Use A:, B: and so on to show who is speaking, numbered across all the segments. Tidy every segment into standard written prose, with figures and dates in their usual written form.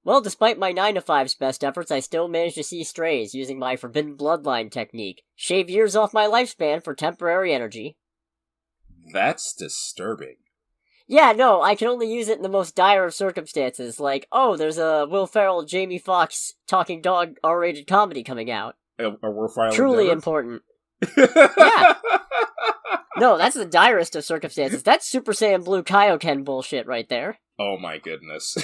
A: Well, despite my 9 to 5's best efforts, I still managed to see strays using my Forbidden Bloodline technique. Shave years off my lifespan for temporary energy.
B: That's disturbing.
A: Yeah, no, I can only use it in the most dire of circumstances, like, oh, there's a Will Ferrell, Jamie Foxx, talking dog R-rated comedy coming out.
B: A Will Ferrell
A: Truly important. Yeah. No, that's the direst of circumstances. That's Super Saiyan Blue Kaioken bullshit right there.
B: Oh my goodness.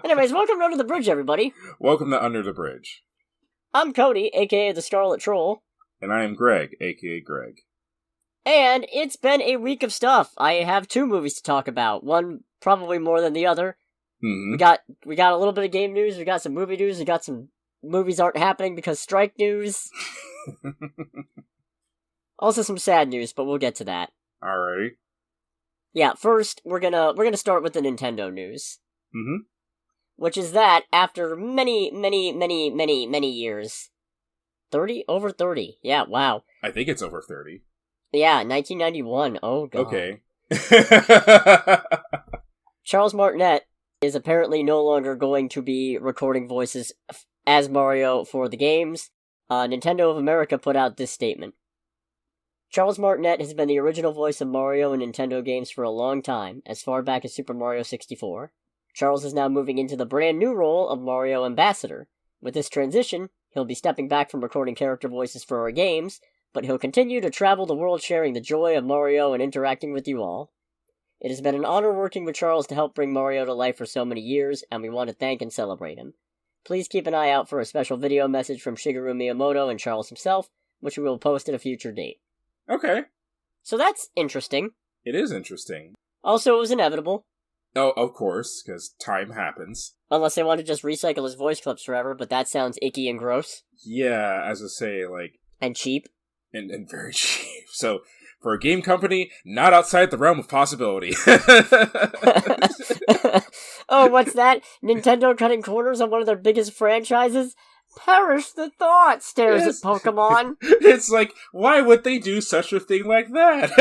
A: Anyways, welcome to Under the Bridge, everybody.
B: Welcome to Under the Bridge.
A: I'm Cody, aka the Scarlet Troll.
B: And I am Greg, aka Greg.
A: And it's been a week of stuff. I have 2 movies to talk about. One probably more than the other.
B: Mm-hmm.
A: We got a little bit of game news, we got some movie news, we got some movies aren't happening because strike news. Also some sad news, but we'll get to that.
B: Alrighty.
A: Yeah, first, we're gonna start with the Nintendo news.
B: Mm-hmm.
A: Which is that, after many years... 30? Over 30. Yeah, wow.
B: I think it's over 30.
A: Yeah, 1991. Oh, God.
B: Okay.
A: Charles Martinet is apparently no longer going to be recording voices as Mario for the games. Nintendo of America put out this statement. Charles Martinet has been the original voice of Mario in Nintendo games for a long time, as far back as Super Mario 64. Charles is now moving into the brand new role of Mario Ambassador. With this transition, he'll be stepping back from recording character voices for our games, but he'll continue to travel the world sharing the joy of Mario and interacting with you all. It has been an honor working with Charles to help bring Mario to life for so many years, and we want to thank and celebrate him. Please keep an eye out for a special video message from Shigeru Miyamoto and Charles himself, which we will post at a future date.
B: Okay.
A: So that's interesting.
B: It is interesting.
A: Also, it was inevitable.
B: Oh, of course, because time happens.
A: Unless they want to just recycle his voice clips forever, but that sounds icky and gross.
B: Yeah, as I say, like...
A: And cheap.
B: And very cheap. So, for a game company, not outside the realm of possibility.
A: Oh, what's that? Nintendo cutting corners on one of their biggest franchises? Perish the thought, stares at Pokemon.
B: It's like, why would they do such a thing like that?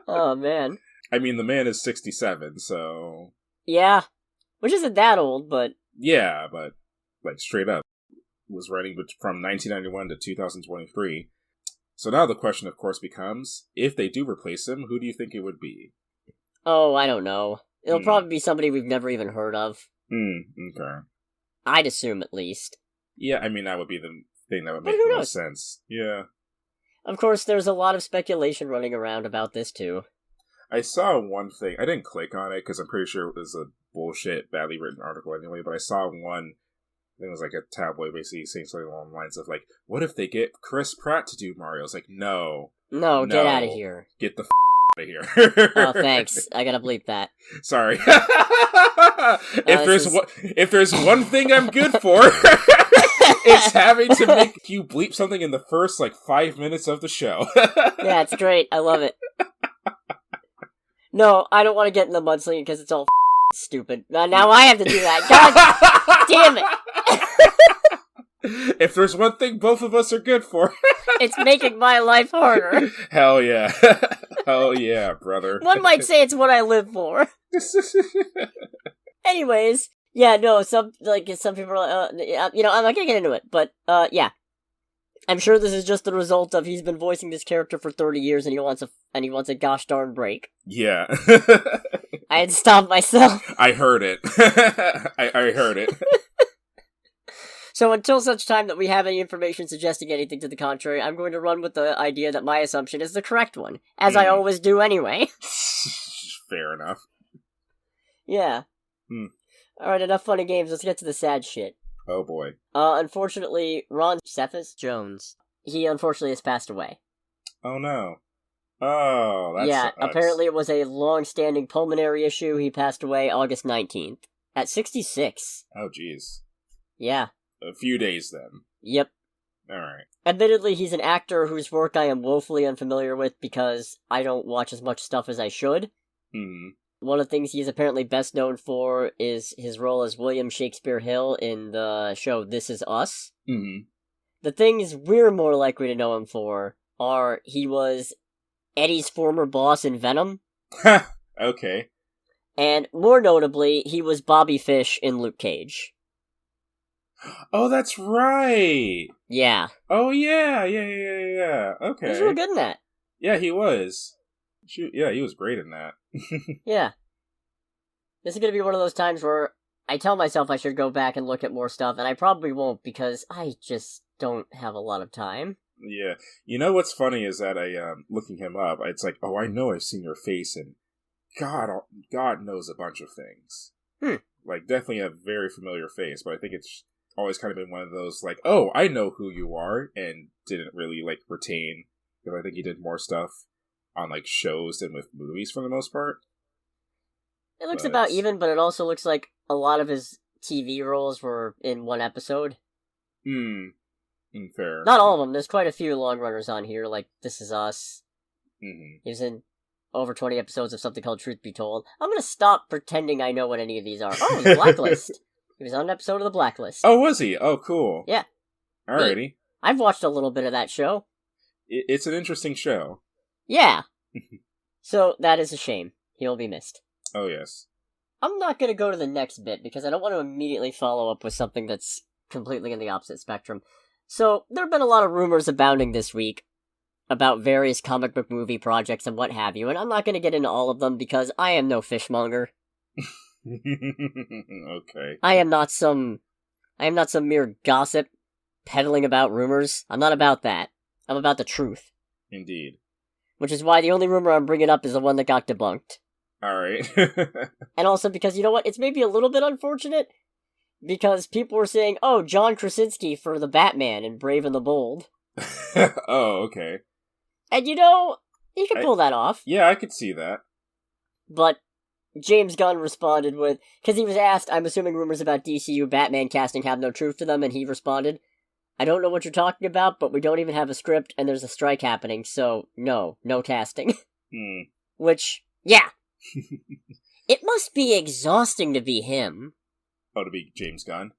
A: Oh, man.
B: I mean, the man is 67, so...
A: Yeah. Which isn't that old, but...
B: Yeah, but, like, straight up. Was writing from 1991 to 2023. So now the question, of course, becomes, if they do replace him, who do you think it would be?
A: Oh, I don't know. It'll probably be somebody we've never even heard of.
B: Okay.
A: I'd assume, at least.
B: Yeah, I mean, that would be the thing that would make the most sense. Yeah.
A: Of course, there's a lot of speculation running around about this, too.
B: I saw one thing. I didn't click on it, because I'm pretty sure it was a bullshit, badly written article anyway, but I saw one, I think it was like a tabloid basically saying something along the lines of, like, what if they get Chris Pratt to do Mario? It's like, no.
A: No, get out of here.
B: Get the out of here.
A: Oh, thanks. I gotta bleep that.
B: Sorry. If there's one thing I'm good for, it's having to make you bleep something in the first, 5 minutes of the show.
A: Yeah, it's great. I love it. No, I don't want to get in the mudslinging because it's all stupid. Now I have to do that. God damn it.
B: If there's one thing both of us are good for,
A: it's making my life harder.
B: Hell yeah. Hell yeah, brother.
A: One might say it's what I live for. Anyways, yeah, no, some people are, I'm not gonna get into it, but, yeah. I'm sure this is just the result of he's been voicing this character for 30 years and he wants a gosh darn break.
B: Yeah.
A: I had to stop myself.
B: I heard it. I heard it.
A: So until such time that we have any information suggesting anything to the contrary, I'm going to run with the idea that my assumption is the correct one, as I always do anyway.
B: Fair enough.
A: Yeah. Alright, enough funny games, let's get to the sad shit.
B: Oh boy.
A: Unfortunately, Cephas Jones, he unfortunately has passed away.
B: Oh no. Oh, that
A: Yeah,
B: sucks.
A: Apparently it was a long-standing pulmonary issue. He passed away August 19th. At 66.
B: Oh jeez.
A: Yeah.
B: A few days then.
A: Yep.
B: Alright.
A: Admittedly, he's an actor whose work I am woefully unfamiliar with because I don't watch as much stuff as I should. One of the things he's apparently best known for is his role as William Shakespeare Hill in the show This Is Us. The things we're more likely to know him for are he was Eddie's former boss in Venom.
B: Okay.
A: And more notably, he was Bobby Fish in Luke Cage.
B: Oh, that's right!
A: Yeah.
B: Oh, yeah. Okay.
A: He was real good in that.
B: Yeah, he was. Yeah, he was great in that.
A: Yeah. This is going to be one of those times where I tell myself I should go back and look at more stuff, and I probably won't because I just don't have a lot of time.
B: Yeah. You know what's funny is that looking him up, it's like, oh, I know I've seen your face, and God knows a bunch of things. Like, definitely a very familiar face, but I think it's always kind of been one of those, like, oh, I know who you are, and didn't really, like, retain, because I think he did more stuff on, like, shows than with movies for the most part.
A: It looks about even, but it also looks like a lot of his TV roles were in one episode.
B: Fair.
A: Not all of them. There's quite a few long runners on here, like This Is Us.
B: Mm-hmm.
A: He was in over 20 episodes of something called Truth Be Told. I'm gonna stop pretending I know what any of these are. Oh, The Blacklist. He was on an episode of The Blacklist.
B: Oh, was he? Oh, cool.
A: Yeah.
B: Alrighty.
A: I've watched a little bit of that show.
B: It's an interesting show.
A: Yeah. So, that is a shame. He'll be missed.
B: Oh, yes.
A: I'm not gonna go to the next bit, because I don't want to immediately follow up with something that's completely in the opposite spectrum. So, there have been a lot of rumors abounding this week about various comic book movie projects and what have you, and I'm not gonna get into all of them because I am no fishmonger.
B: Okay.
A: I am not some mere gossip peddling about rumors. I'm not about that. I'm about the truth.
B: Indeed.
A: Which is why the only rumor I'm bringing up is the one that got debunked.
B: Alright.
A: And also because, you know what, it's maybe a little bit unfortunate, because people were saying, oh, John Krasinski for the Batman in Brave and the Bold.
B: Oh, okay.
A: And you know, he could pull that off.
B: Yeah, I could see that.
A: But James Gunn responded with, because he was asked, I'm assuming rumors about DCU Batman casting have no truth to them, and he responded, I don't know what you're talking about, but we don't even have a script, and there's a strike happening, so no casting. Which, yeah. It must be exhausting to be him.
B: Oh, to be James Gunn?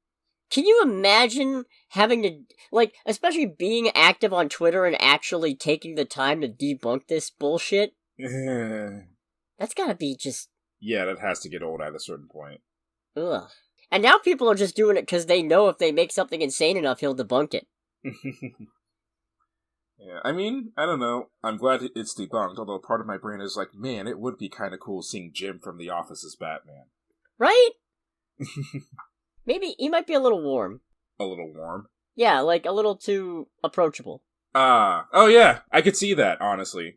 A: Can you imagine having to, like, especially being active on Twitter and actually taking the time to debunk this bullshit? That's gotta be just...
B: Yeah, that has to get old at a certain point.
A: Ugh. And now people are just doing it because they know if they make something insane enough, he'll debunk it.
B: Yeah, I mean, I don't know. I'm glad it's debunked, although part of my brain is like, man, it would be kind of cool seeing Jim from The Office as Batman.
A: Right? Maybe he might be a little warm.
B: A little warm?
A: Yeah, like a little too approachable.
B: Oh yeah, I could see that, honestly.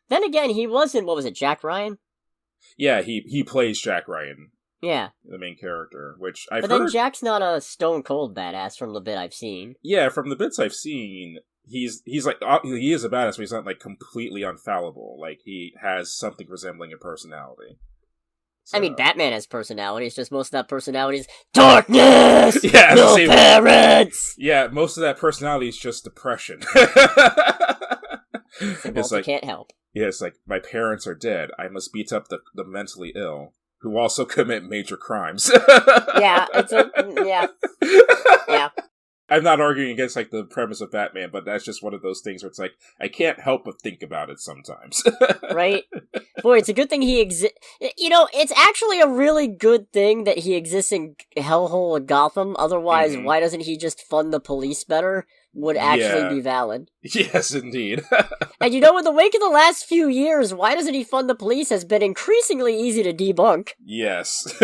A: Then again, he was in, what was it, Jack Ryan?
B: Yeah, he plays Jack Ryan.
A: Yeah.
B: The main character, which I've heard...
A: But then Jack's not a stone cold badass from the bit I've seen.
B: Yeah, from the bits I've seen... He's like, he is a badass, but he's not, like, completely unfallible. Like, he has something resembling a personality. So.
A: I mean, Batman has personality, it's just most of that personality is darkness!
B: Yeah,
A: no parents!
B: Yeah, most of that personality is just depression.
A: It's like, can't help.
B: Yeah, it's like, my parents are dead, I must beat up the mentally ill, who also commit major crimes.
A: Yeah, yeah.
B: I'm not arguing against, like, the premise of Batman, but that's just one of those things where it's like, I can't help but think about it sometimes.
A: Right? Boy, it's a good thing he exists. You know, it's actually a really good thing that he exists in Hellhole and Gotham. Otherwise, why doesn't he just fund the police better? Would actually be valid.
B: Yes, indeed.
A: And you know, in the wake of the last few years, why doesn't he fund the police has been increasingly easy to debunk.
B: Yes.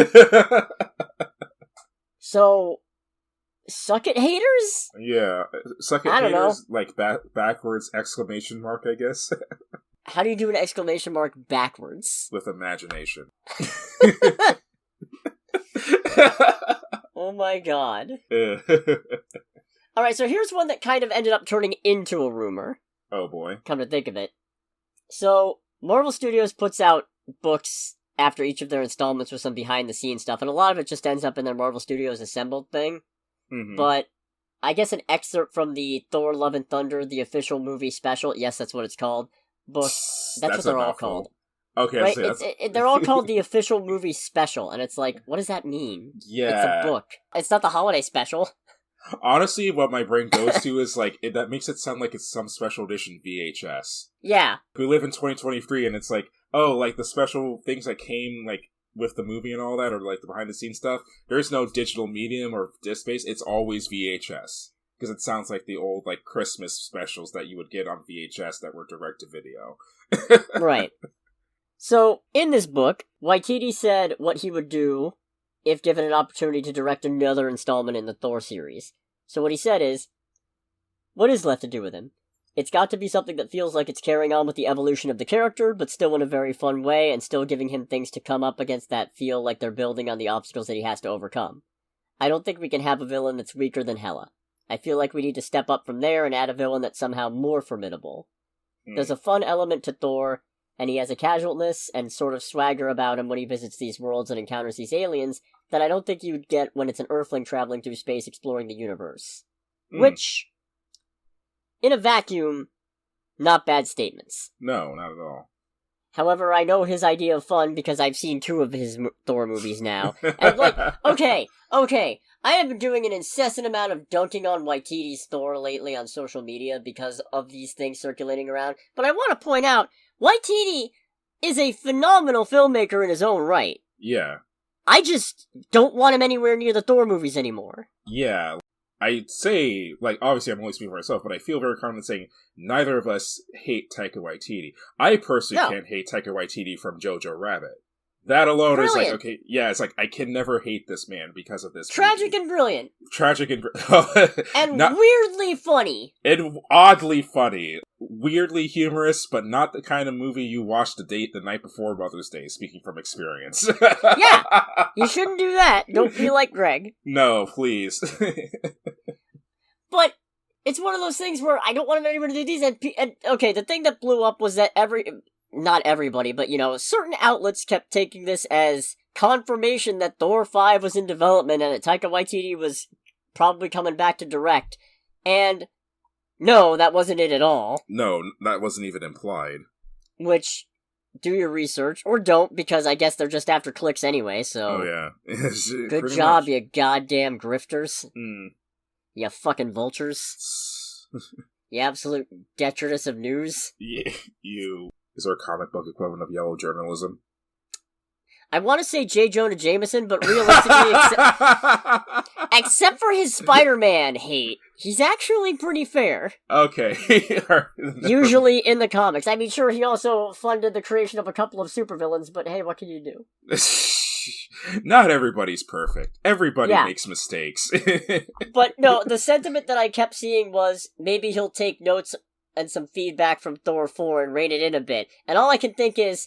A: So... Suck it, haters?
B: Yeah. Suck it,
A: I don't
B: haters?
A: know.
B: Like, backwards exclamation mark, I guess?
A: How do you do an exclamation mark backwards?
B: With imagination.
A: Oh my god. Alright, so here's one that kind of ended up turning into a rumor.
B: Oh boy.
A: Come to think of it. So, Marvel Studios puts out books after each of their installments with some behind-the-scenes stuff, and a lot of it just ends up in their Marvel Studios Assembled thing. But I guess an excerpt from the Thor Love and Thunder, the official movie special, yes, that's what it's called, book, that's what they're all called.
B: Okay,
A: right? They're all called the official movie special, and it's like, what does that mean?
B: Yeah.
A: It's a book. It's not the holiday special.
B: Honestly, what my brain goes to is, like, that makes it sound like it's some special edition VHS.
A: Yeah.
B: We live in 2023, and it's like, oh, like, the special things that came, like, with the movie and all that, or like the behind the scenes stuff, there's no digital medium or disc space. It's always VHS. Because it sounds like the old, like, Christmas specials that you would get on VHS that were direct to video.
A: Right. So, in this book, Waititi said what he would do if given an opportunity to direct another installment in the Thor series. So what he said is, what is left to do with him? It's got to be something that feels like it's carrying on with the evolution of the character, but still in a very fun way, and still giving him things to come up against that feel like they're building on the obstacles that he has to overcome. I don't think we can have a villain that's weaker than Hela. I feel like we need to step up from there and add a villain that's somehow more formidable. There's a fun element to Thor, and he has a casualness and sort of swagger about him when he visits these worlds and encounters these aliens that I don't think you'd get when it's an Earthling traveling through space exploring the universe. Which, in a vacuum, not bad statements.
B: No, not at all.
A: However, I know his idea of fun because I've seen 2 of his Thor movies now. And like, okay, I have been doing an incessant amount of dunking on Waititi's Thor lately on social media because of these things circulating around, but I want to point out, Waititi is a phenomenal filmmaker in his own right.
B: Yeah.
A: I just don't want him anywhere near the Thor movies anymore.
B: Yeah. I'd say, like, obviously I'm only speaking for myself, but I feel very confident saying neither of us hate Taika Waititi. I personally can't hate Taika Waititi from Jojo Rabbit. That alone is like, okay, yeah, it's like, I can never hate this man because of this
A: Tragic
B: movie.
A: and brilliant.
B: Tragic and
A: and weirdly funny.
B: And oddly funny. Weirdly humorous, but not the kind of movie you watch the night before Mother's Day, speaking from experience.
A: Yeah, you shouldn't do that. Don't be like Greg.
B: No, please.
A: But it's one of those things where I don't want anyone to do these, and okay, the thing that blew up was that not everybody, but, certain outlets kept taking this as confirmation that Thor 5 was in development and that Taika Waititi was probably coming back to direct. And no, that wasn't it at all.
B: No, that wasn't even implied.
A: Which, do your research, or don't, because I guess they're just after clicks anyway, so...
B: Oh, yeah.
A: Good job, you goddamn grifters.
B: Mm.
A: You fucking vultures. You absolute detritus of news.
B: Yeah, you... Is there a comic book equivalent of yellow journalism?
A: I want to say J. Jonah Jameson, but realistically, except for his Spider-Man hate, he's actually pretty fair.
B: Okay.
A: Usually in the comics. I mean, sure, he also funded the creation of a couple of supervillains, but hey, what can you do?
B: Not everybody's perfect. Everybody makes mistakes.
A: But no, the sentiment that I kept seeing was maybe he'll take notes and some feedback from Thor 4 and rein it in a bit. And all I can think is,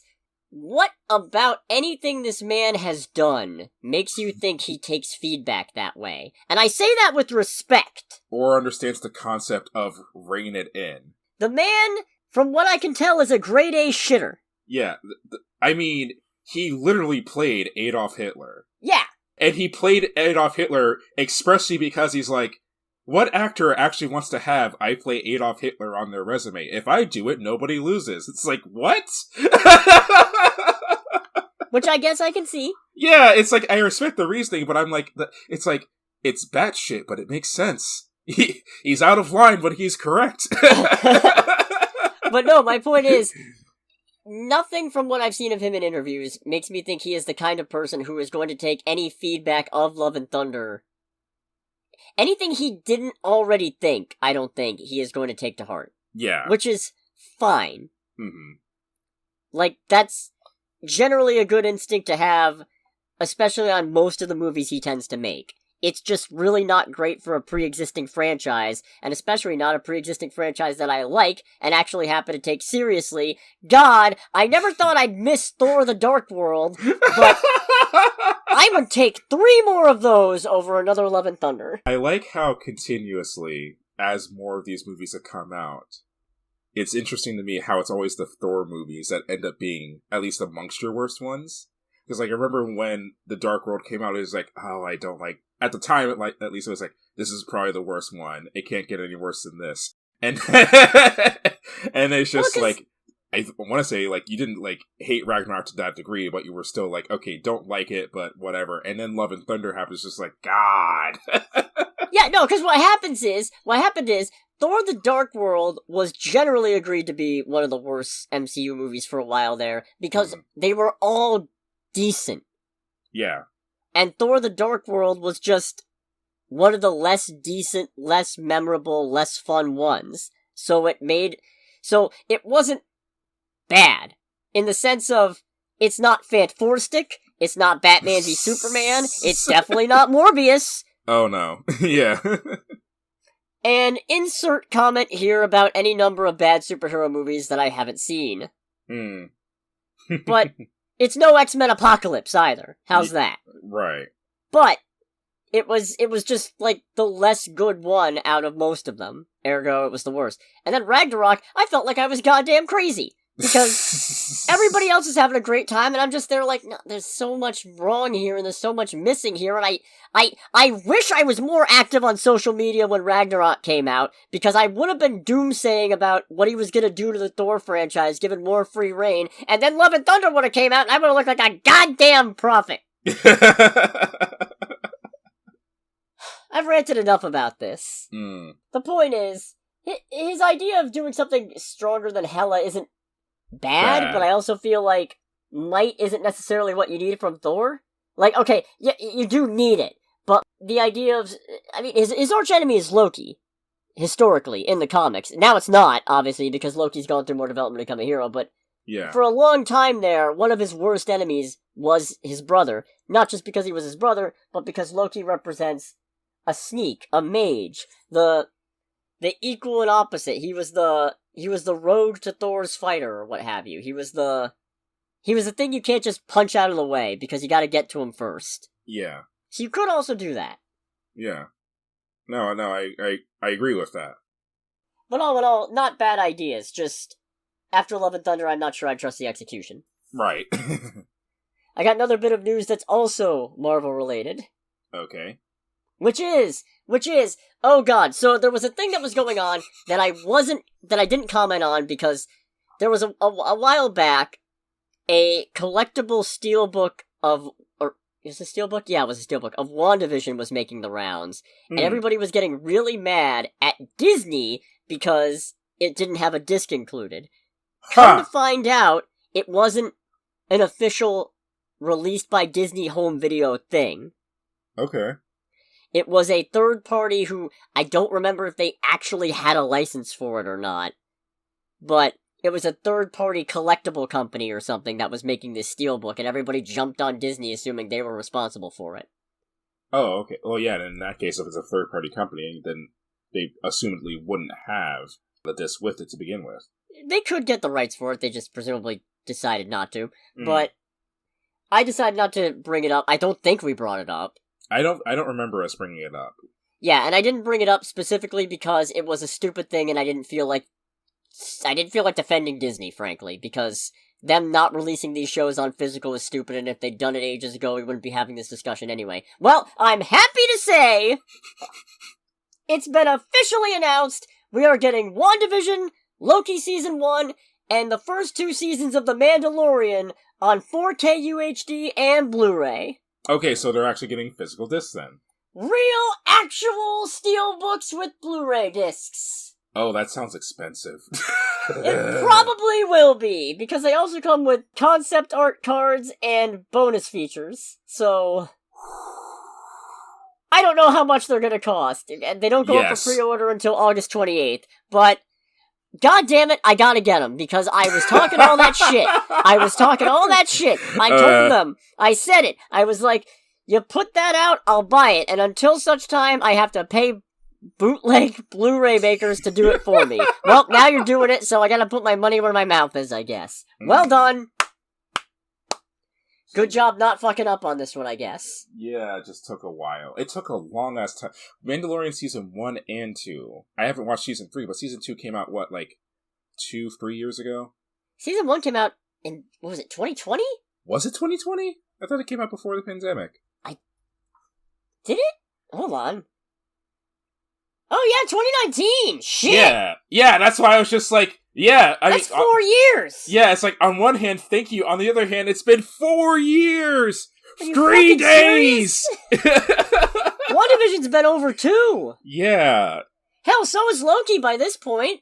A: what about anything this man has done makes you think he takes feedback that way? And I say that with respect.
B: Or understands the concept of rein it in.
A: The man, from what I can tell, is a grade A shitter.
B: Yeah, I mean, he literally played Adolf Hitler.
A: Yeah.
B: And he played Adolf Hitler expressly because he's like, what actor actually wants to have I play Adolf Hitler on their resume? If I do it, nobody loses. It's like, what?
A: Which I guess I can see.
B: Yeah, it's like, I respect the reasoning, but I'm like, it's like, it's batshit, but it makes sense. He's out of line, but he's correct.
A: But no, my point is, nothing from what I've seen of him in interviews makes me think he is the kind of person who is going to take any feedback of Love and Thunder. Anything he didn't already think, I don't think he is going to take to heart.
B: Yeah.
A: Which is fine.
B: Mm-hmm.
A: Like, that's generally a good instinct to have, especially on most of the movies he tends to make. It's just really not great for a pre-existing franchise, and especially not a pre-existing franchise that I like and actually happen to take seriously. God, I never thought I'd miss Thor the Dark World, but I would take 3 more of those over another Love and Thunder.
B: I like how continuously, as more of these movies have come out, it's interesting to me how it's always the Thor movies that end up being at least amongst your worst ones. Because, like, I remember when The Dark World came out, it was like, oh, I don't like... At the time, at least it was like, this is probably the worst one. It can't get any worse than this. And and it's just, like, I want to say, like, you didn't, like, hate Ragnarok to that degree, but you were still like, okay, don't like it, but whatever. And then Love and Thunder happens, just like, God.
A: Yeah, no, because what happened is, Thor the Dark World was generally agreed to be one of the worst MCU movies for a while there, because they were all decent.
B: Yeah.
A: And Thor the Dark World was just one of the less decent, less memorable, less fun ones. So it wasn't bad. In the sense of, it's not Fantastic, it's not Batman v Superman, it's definitely not Morbius.
B: Oh no. Yeah.
A: And insert comment here about any number of bad superhero movies that I haven't seen. But it's no X-Men Apocalypse either. How's that?
B: Right.
A: But it was just like the less good one out of most of them. Ergo, it was the worst. And then Ragnarok, I felt like I was goddamn crazy. Because everybody else is having a great time, and I'm just there like, no, there's so much wrong here, and there's so much missing here, and I wish I was more active on social media when Ragnarok came out, because I would have been doomsaying about what he was gonna do to the Thor franchise, given more free reign, and then Love and Thunder would have came out, and I would have looked like a goddamn prophet. I've ranted enough about this. The point is, his idea of doing something stronger than Hela isn't bad, but I also feel like might isn't necessarily what you need from Thor. Like, okay, yeah, you do need it, but the idea of, I mean, his archenemy is Loki, historically, in the comics. Now it's not, obviously, because Loki's gone through more development to become a hero, but for a long time there, one of his worst enemies was his brother. Not just because he was his brother, but because Loki represents a sneak, a mage, the equal and opposite. He was the road to Thor's fighter, or what have you. He was the thing you can't just punch out of the way, because you gotta get to him first.
B: Yeah.
A: So you could also do that.
B: Yeah. No, I agree with that.
A: But all in all, not bad ideas, just, after Love and Thunder, I'm not sure I trust the execution.
B: Right.
A: I got another bit of news that's also Marvel-related.
B: Okay.
A: Which is, oh god, so there was a thing that was going on that I didn't comment on, because there was a while back, a collectible steelbook of, or, is it a steelbook? Yeah, it was a steelbook, of WandaVision was making the rounds, and everybody was getting really mad at Disney because it didn't have a disc included. Come to find out, it wasn't an official released by Disney home video thing.
B: Okay.
A: It was a third party who, I don't remember if they actually had a license for it or not, but it was a third party collectible company or something that was making this steelbook, and everybody jumped on Disney assuming they were responsible for it.
B: Oh, okay. Well, yeah, in that case, if it's a third party company, then they assumedly wouldn't have the disc with it to begin with.
A: They could get the rights for it, they just presumably decided not to, but I decided not to bring it up. I don't think we brought it up.
B: I don't remember us bringing it up.
A: Yeah, and I didn't bring it up specifically because it was a stupid thing, and I didn't feel like defending Disney, frankly, because them not releasing these shows on physical is stupid, and if they'd done it ages ago, we wouldn't be having this discussion anyway. Well, I'm happy to say, it's been officially announced, we are getting WandaVision, Loki Season 1, and the first 2 seasons of The Mandalorian on 4K UHD and Blu-ray.
B: Okay, so they're actually getting physical discs then.
A: Real, actual steelbooks with Blu-ray discs.
B: Oh, that sounds expensive.
A: It probably will be, because they also come with concept art cards and bonus features, so I don't know how much they're gonna cost. They don't go up for pre-order until August 28th, but god damn it, I gotta get them, because I was talking all that shit. I told them. I said it. I was like, you put that out, I'll buy it, and until such time, I have to pay bootleg Blu-ray makers to do it for me. Well, now you're doing it, so I gotta put my money where my mouth is, I guess. Well done! Good job not fucking up on this one, I guess.
B: Yeah, it just took a while. It took a long-ass time. Mandalorian Season 1 and 2. I haven't watched Season 3, but Season 2 came out, 2-3 years ago?
A: Season 1 came out in, what was it, 2020?
B: Was it 2020? I thought it came out before the pandemic.
A: Did it? Hold on. Oh yeah, 2019! Shit!
B: Yeah, that's why I was just like,
A: that's 4 years!
B: Yeah, it's like, on one hand, thank you. On the other hand, it's been 4 years!
A: Are
B: 3 days!
A: WandaVision's been over 2!
B: Yeah.
A: Hell, so is Loki by this point.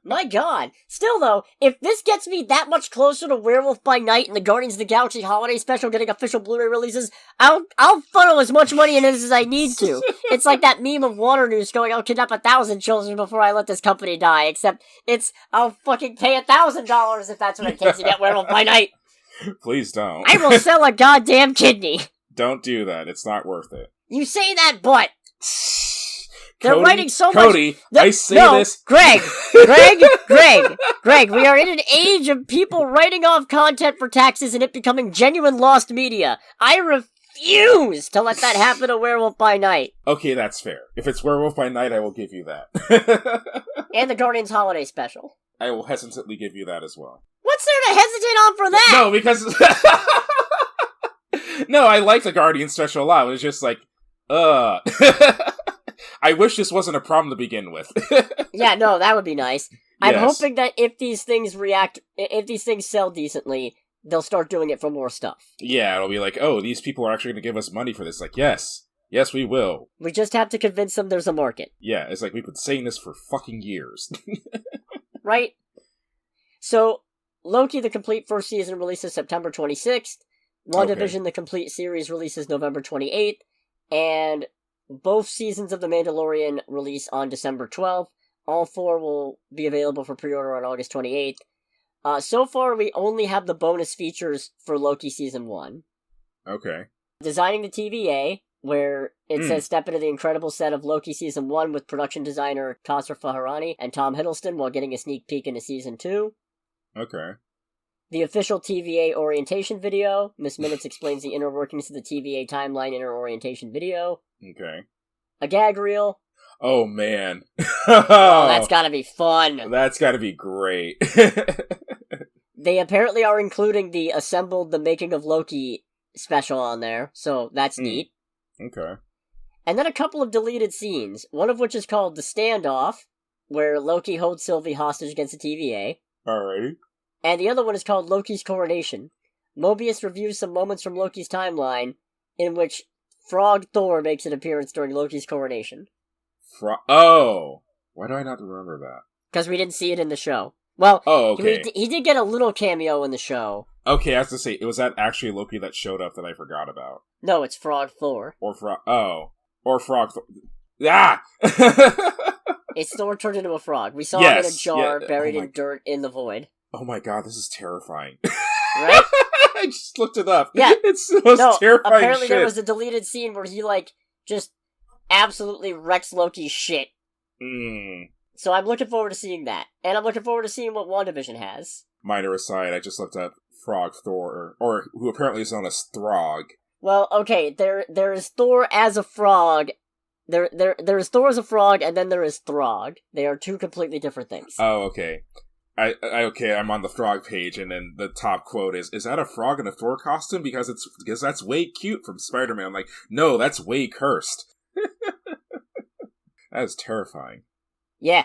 A: My god. Still, though, if this gets me that much closer to Werewolf by Night and the Guardians of the Galaxy Holiday Special getting official Blu-ray releases, I'll funnel as much money in this as I need to. It's like that meme of Warner News going, I'll kidnap 1,000 children before I let this company die, except I'll fucking pay $1,000 if that's what it takes to get Werewolf by Night.
B: Please don't.
A: I will sell a goddamn kidney.
B: Don't do that. It's not worth it.
A: You say that, but... They're
B: Cody,
A: writing so
B: Cody,
A: much...
B: I say this...
A: Greg, we are in an age of people writing off content for taxes and it becoming genuine lost media. I refuse to let that happen to Werewolf by Night.
B: Okay, that's fair. If it's Werewolf by Night, I will give you that.
A: And the Guardians Holiday Special. I
B: will hesitantly give you that as well.
A: What's there to hesitate on for that?
B: No, because... No, I like the Guardians Special a lot. It was just like, I wish this wasn't a problem to begin with.
A: Yeah, no, that would be nice.
B: Yes.
A: I'm hoping that if these things sell decently, they'll start doing it for more stuff.
B: Yeah, it'll be like, oh, these people are actually going to give us money for this. Like, yes, we will.
A: We just have to convince them there's a market.
B: Yeah, it's like we've been saying this for fucking years.
A: Right? So, Loki, the complete first season, releases September 26th. WandaVision, the complete series, releases November 28th. And both seasons of The Mandalorian release on December 12th. All 4 will be available for pre-order on August 28th. So far, we only have the bonus features for Loki Season 1.
B: Okay.
A: Designing the TVA, where it says step into the incredible set of Loki Season 1 with production designer Kasra Faharani and Tom Hiddleston while getting a sneak peek into Season 2.
B: Okay.
A: The official TVA orientation video. Miss Minutes explains the inner workings of the TVA timeline inner orientation video.
B: Okay.
A: A gag reel.
B: Oh, man.
A: Oh, that's gotta be fun.
B: That's gotta be great.
A: They apparently are including the Assembled the Making of Loki special on there, so that's neat.
B: Okay.
A: And then a couple of deleted scenes, one of which is called The Standoff, where Loki holds Sylvie hostage against the TVA.
B: Alrighty.
A: And the other one is called Loki's Coronation. Mobius reviews some moments from Loki's timeline, in which Frog Thor makes an appearance during Loki's coronation.
B: Oh! Why do I not remember that?
A: Because we didn't see it in the show. Well,
B: okay.
A: He did get a little cameo in the show.
B: Okay, I have to say, was that actually Loki that showed up that I forgot about?
A: No, it's Frog Thor.
B: Or Frog Thor. Ah!
A: It's Thor turned into a frog. We saw him in a jar, buried in dirt in the void.
B: Oh my god, this is terrifying.
A: Right?
B: I just looked it up.
A: Yeah.
B: It's the most terrifying
A: apparently
B: shit.
A: There was a deleted scene where he, just absolutely wrecks Loki's shit. So I'm looking forward to seeing that. And I'm looking forward to seeing what WandaVision has.
B: Minor aside, I just looked up Frog Thor, or who apparently is known as Throg.
A: Well, okay, there is Thor as a frog. There is Thor as a frog, and then there is Throg. They are two completely different things.
B: Oh, okay. I'm on the Frog page, and then the top quote is that a frog in a Thor costume? Because that's way cute from Spider-Man. I'm like, no, that's way cursed. That is terrifying.
A: Yeah.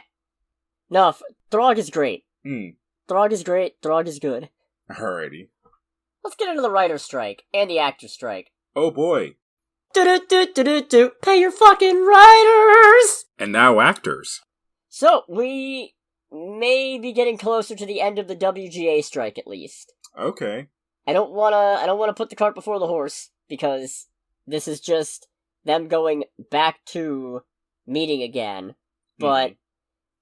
A: No, Throg is great.
B: Mm.
A: Throg is great. Throg is good.
B: Alrighty.
A: Let's get into the writer's strike and the actor's strike.
B: Oh boy.
A: Do. Pay your fucking writers!
B: And now actors.
A: So, we may be getting closer to the end of the WGA strike, at least.
B: Okay.
A: I don't wanna put the cart before the horse, because this is just them going back to meeting again. But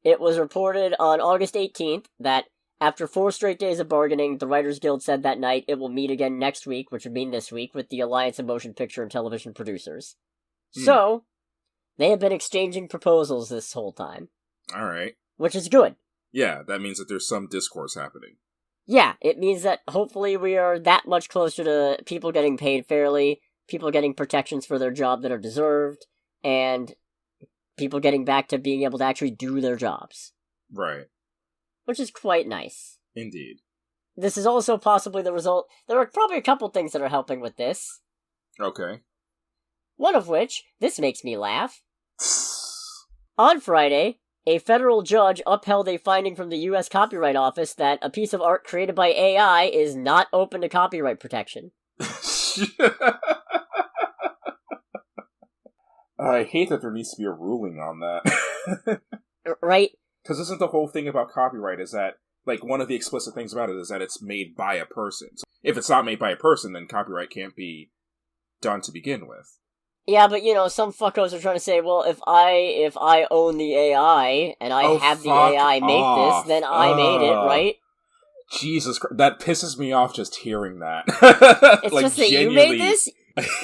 A: it was reported on August 18th that after 4 straight days of bargaining, the Writers Guild said that night it will meet again next week, which would mean this week, with the Alliance of Motion Picture and Television Producers. So, they have been exchanging proposals this whole time.
B: Alright.
A: Which is good.
B: Yeah, that means that there's some discourse happening.
A: Yeah, it means that hopefully we are that much closer to people getting paid fairly, people getting protections for their job that are deserved, and people getting back to being able to actually do their jobs.
B: Right.
A: Which is quite nice.
B: Indeed.
A: This is also possibly the result... There are probably a couple things that are helping with this.
B: Okay.
A: One of which, this makes me laugh. On Friday, a federal judge upheld a finding from the U.S. Copyright Office that a piece of art created by AI is not open to copyright protection.
B: I hate that there needs to be a ruling on that.
A: Right?
B: Because isn't the whole thing about copyright is that, like, one of the explicit things about it is that it's made by a person. So if it's not made by a person, then copyright can't be done to begin with.
A: Yeah, but some fuckos are trying to say, well, if I own the AI and I have the AI make this, then I made it, right?
B: Jesus Christ, that pisses me off just hearing that.
A: It's like, just that genuinely... you made this?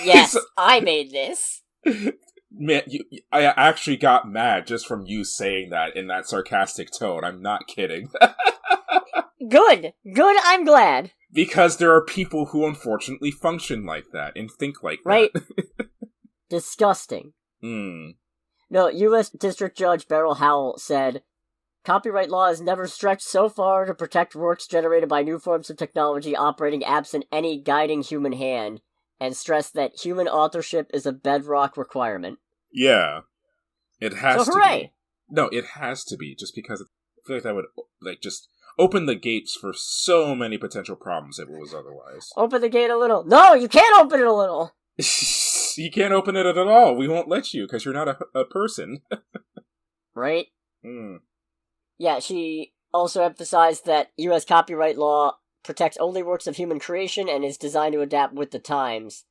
A: Yes, I made this.
B: Man, I actually got mad just from you saying that in that sarcastic tone. I'm not kidding.
A: Good, I'm glad.
B: Because there are people who unfortunately function like that and think like that.
A: Right. Disgusting. No, U.S. District Judge Beryl Howell said, copyright law has never stretched so far to protect works generated by new forms of technology operating absent any guiding human hand, and stressed that human authorship is a bedrock requirement.
B: Yeah. It has to
A: hooray!
B: Be. No, it has to be, just because I feel like that would, like, just open the gates for so many potential problems if it was otherwise.
A: Open the gate a little. No, you can't open it a little!
B: You can't open it at all. We won't let you, because you're not a person.
A: Right? Yeah, she also emphasized that U.S. copyright law protects only works of human creation and is designed to adapt with the times.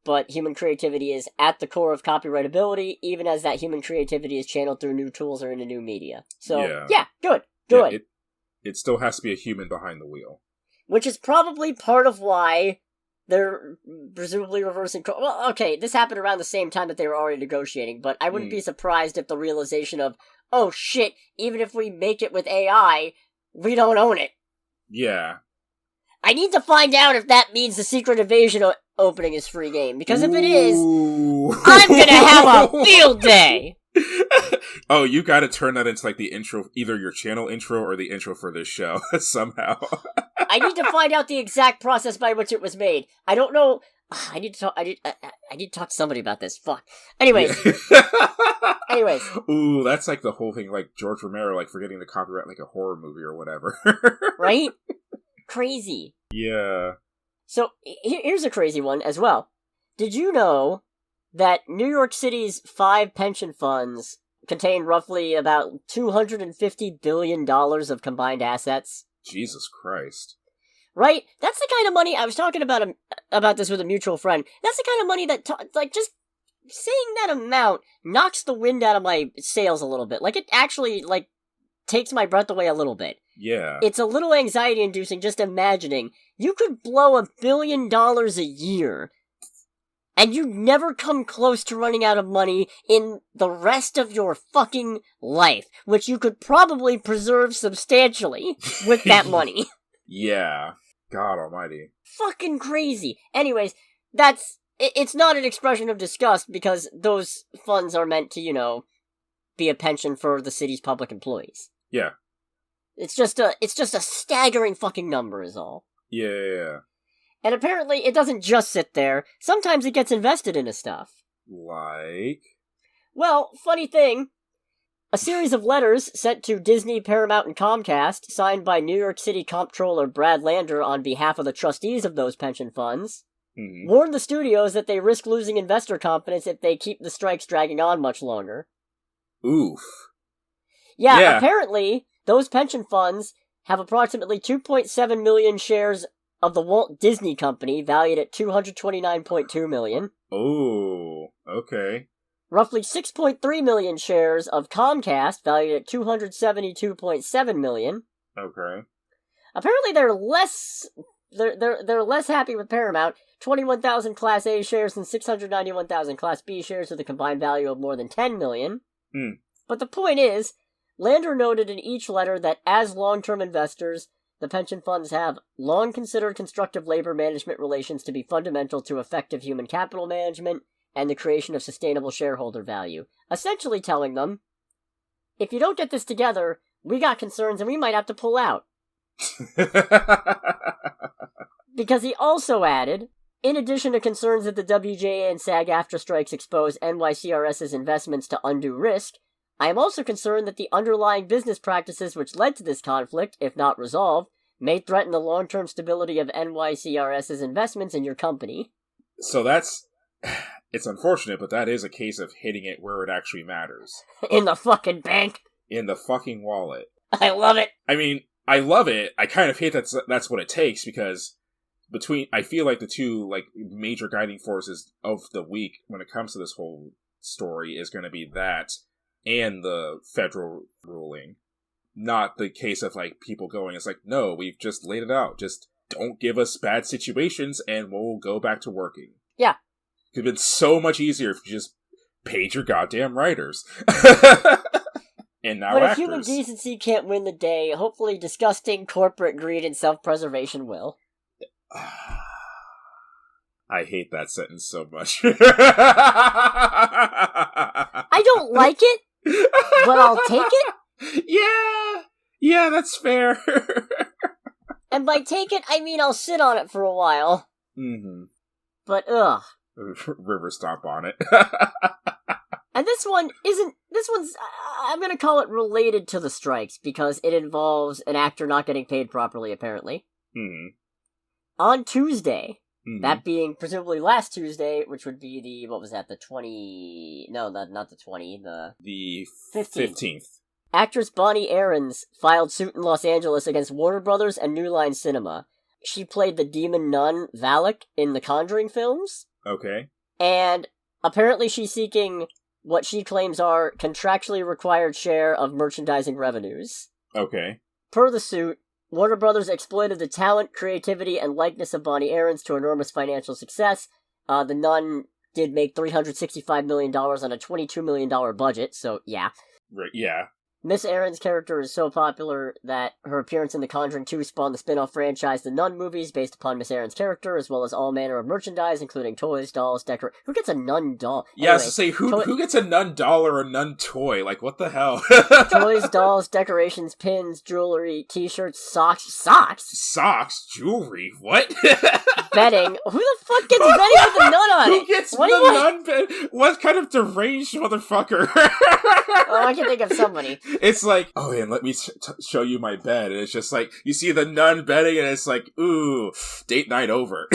A: But human creativity is at the core of copyrightability, even as that human creativity is channeled through new tools or into new media. So, yeah good.
B: Yeah, it still has to be a human behind the wheel.
A: Which is probably part of why they're presumably reversing... Well, okay, this happened around the same time that they were already negotiating, but I wouldn't be surprised if the realization of, oh shit, even if we make it with AI, we don't own it.
B: Yeah.
A: I need to find out if that means the Secret Invasion opening is free game, because if it is, I'm gonna have a field day!
B: Oh, you gotta turn that into, like, the intro, either your channel intro or the intro for this show, somehow.
A: I need to find out the exact process by which it was made. I don't know... I need to talk to somebody about this. Fuck. Anyways.
B: Ooh, that's like the whole thing, like George Romero, like forgetting to copyright like a horror movie or whatever.
A: Right? Crazy.
B: Yeah.
A: So, here's a crazy one as well. Did you know that New York City's 5 pension funds contain roughly about $250 billion of combined assets?
B: Jesus Christ.
A: Right? That's the kind of money, I was talking about this with a mutual friend, that's the kind of money that, like, just saying that amount knocks the wind out of my sails a little bit. Like, it actually, like, takes my breath away a little bit.
B: Yeah.
A: It's a little anxiety-inducing just imagining you could blow $1 billion a year, and you never come close to running out of money in the rest of your fucking life, which you could probably preserve substantially with that money.
B: Yeah. God almighty.
A: Fucking crazy. Anyways, it's not an expression of disgust because those funds are meant to, be a pension for the city's public employees.
B: Yeah.
A: It's just a staggering fucking number is all.
B: Yeah.
A: And apparently it doesn't just sit there. Sometimes it gets invested into stuff.
B: Like?
A: Well, funny thing. A series of letters sent to Disney, Paramount, and Comcast, signed by New York City Comptroller Brad Lander on behalf of the trustees of those pension funds, warned the studios that they risk losing investor confidence if they keep the strikes dragging on much longer.
B: Oof.
A: Yeah, apparently, those pension funds have approximately 2.7 million shares of the Walt Disney Company, valued at $229.2 million.
B: Oh, okay.
A: Roughly 6.3 million shares of Comcast, valued at $272.7 million.
B: Okay.
A: Apparently they're less happy with Paramount. 21,000 Class A shares and 691,000 Class B shares with a combined value of more than $10 million. But the point is, Lander noted in each letter that as long-term investors, the pension funds have long considered constructive labor management relations to be fundamental to effective human capital management and the creation of sustainable shareholder value. Essentially telling them, if you don't get this together, we got concerns and we might have to pull out. Because he also added, in addition to concerns that the WGA and SAG-AFTRA strikes expose NYCRS's investments to undue risk, I am also concerned that the underlying business practices which led to this conflict, if not resolved, may threaten the long-term stability of NYCRS's investments in your company.
B: So it's unfortunate, but that is a case of hitting it where it actually matters.
A: In the fucking bank.
B: in the fucking wallet.
A: I love it!
B: I mean, I love it. I kind of hate that's what it takes, because I feel like the two, like, major guiding forces of the week when it comes to this whole story is going to be that and the federal ruling. Not the case of, like, people going, it's like, no, we've just laid it out. Just don't give us bad situations and we'll go back to working.
A: Yeah.
B: It could have been so much easier if you just paid your goddamn writers. And now
A: but
B: actors.
A: If human decency can't win the day, hopefully disgusting corporate greed and self-preservation will.
B: I hate that sentence so much.
A: I don't like it, but I'll take it.
B: Yeah, that's fair.
A: And by take it, I mean I'll sit on it for a while.
B: Mm-hmm.
A: But ugh.
B: River stomp on it.
A: And this one's, I'm gonna call it related to the strikes, because it involves an actor not getting paid properly, apparently.
B: Mm-hmm.
A: On Tuesday,
B: mm-hmm.
A: that being presumably last Tuesday, which would be the 20... No, not the 20,
B: the
A: 15th. Actress Bonnie Aarons filed suit in Los Angeles against Warner Brothers and New Line Cinema. She played the demon nun Valak in the Conjuring films.
B: Okay.
A: And apparently she's seeking what she claims are contractually required share of merchandising revenues.
B: Okay.
A: Per the suit, Warner Brothers exploited the talent, creativity, and likeness of Bonnie Aarons to enormous financial success. The Nun did make $365 million on a $22 million budget, so yeah.
B: Right, yeah.
A: Miss Aarons' character is so popular that her appearance in The Conjuring 2 spawned the spin-off franchise The Nun movies based upon Miss Aarons' character, as well as all manner of merchandise, including toys, dolls, Who gets a nun doll?
B: Yeah, anyway, so say, who gets a nun doll or a nun toy? Like, what the hell?
A: Toys, dolls, decorations, pins, jewelry, t-shirts, socks. Socks?
B: Socks? Jewelry? What?
A: Bedding? Who the fuck gets bedding with a nun on it?
B: Who gets the nun bed? What kind of deranged motherfucker?
A: Oh, I can think of somebody.
B: It's like, oh, and let me show you my bed. And it's just like, you see the nun bedding, and it's like, ooh, date night over.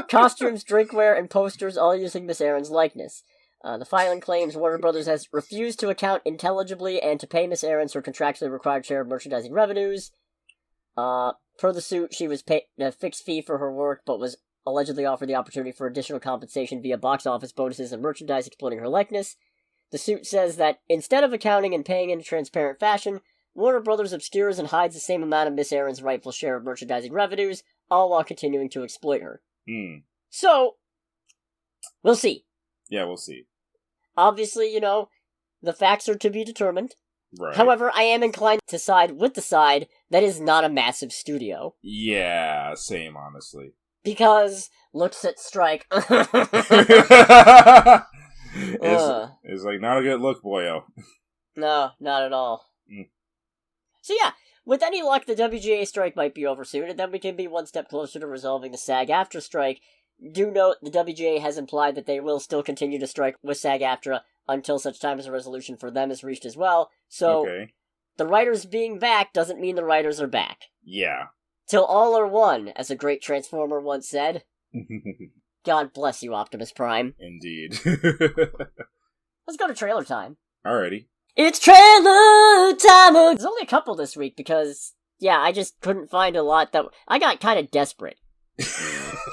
A: Costumes, drinkware, and posters all using Miss Aarons' likeness. The filing claims Warner Brothers has refused to account intelligibly and to pay Miss Aarons her contractually required share of merchandising revenues. Per the suit, she was paid a fixed fee for her work, but was allegedly offered the opportunity for additional compensation via box office bonuses and merchandise exploiting her likeness. The suit says that instead of accounting and paying in a transparent fashion, Warner Brothers obscures and hides the same amount of Miss Aarons' rightful share of merchandising revenues, all while continuing to exploit her. So, we'll see.
B: Yeah, we'll see.
A: Obviously, the facts are to be determined.
B: Right.
A: However, I am inclined to side with the side that is not a massive studio.
B: Yeah, same, honestly.
A: Because, looks at strike.
B: It's like, not a good look, boyo.
A: No, not at all. So yeah, with any luck, the WGA strike might be over soon, and then we can be one step closer to resolving the SAG-AFTRA strike. Do note, the WGA has implied that they will still continue to strike with SAG-AFTRA until such time as a resolution for them is reached as well. So, The writers being back doesn't mean the writers are back.
B: Yeah.
A: Till all are one, as a great Transformer once said. God bless you, Optimus Prime.
B: Indeed.
A: Let's go to trailer time.
B: Alrighty.
A: It's trailer time! There's only a couple this week because, I just couldn't find a lot that... I got kind of desperate. Which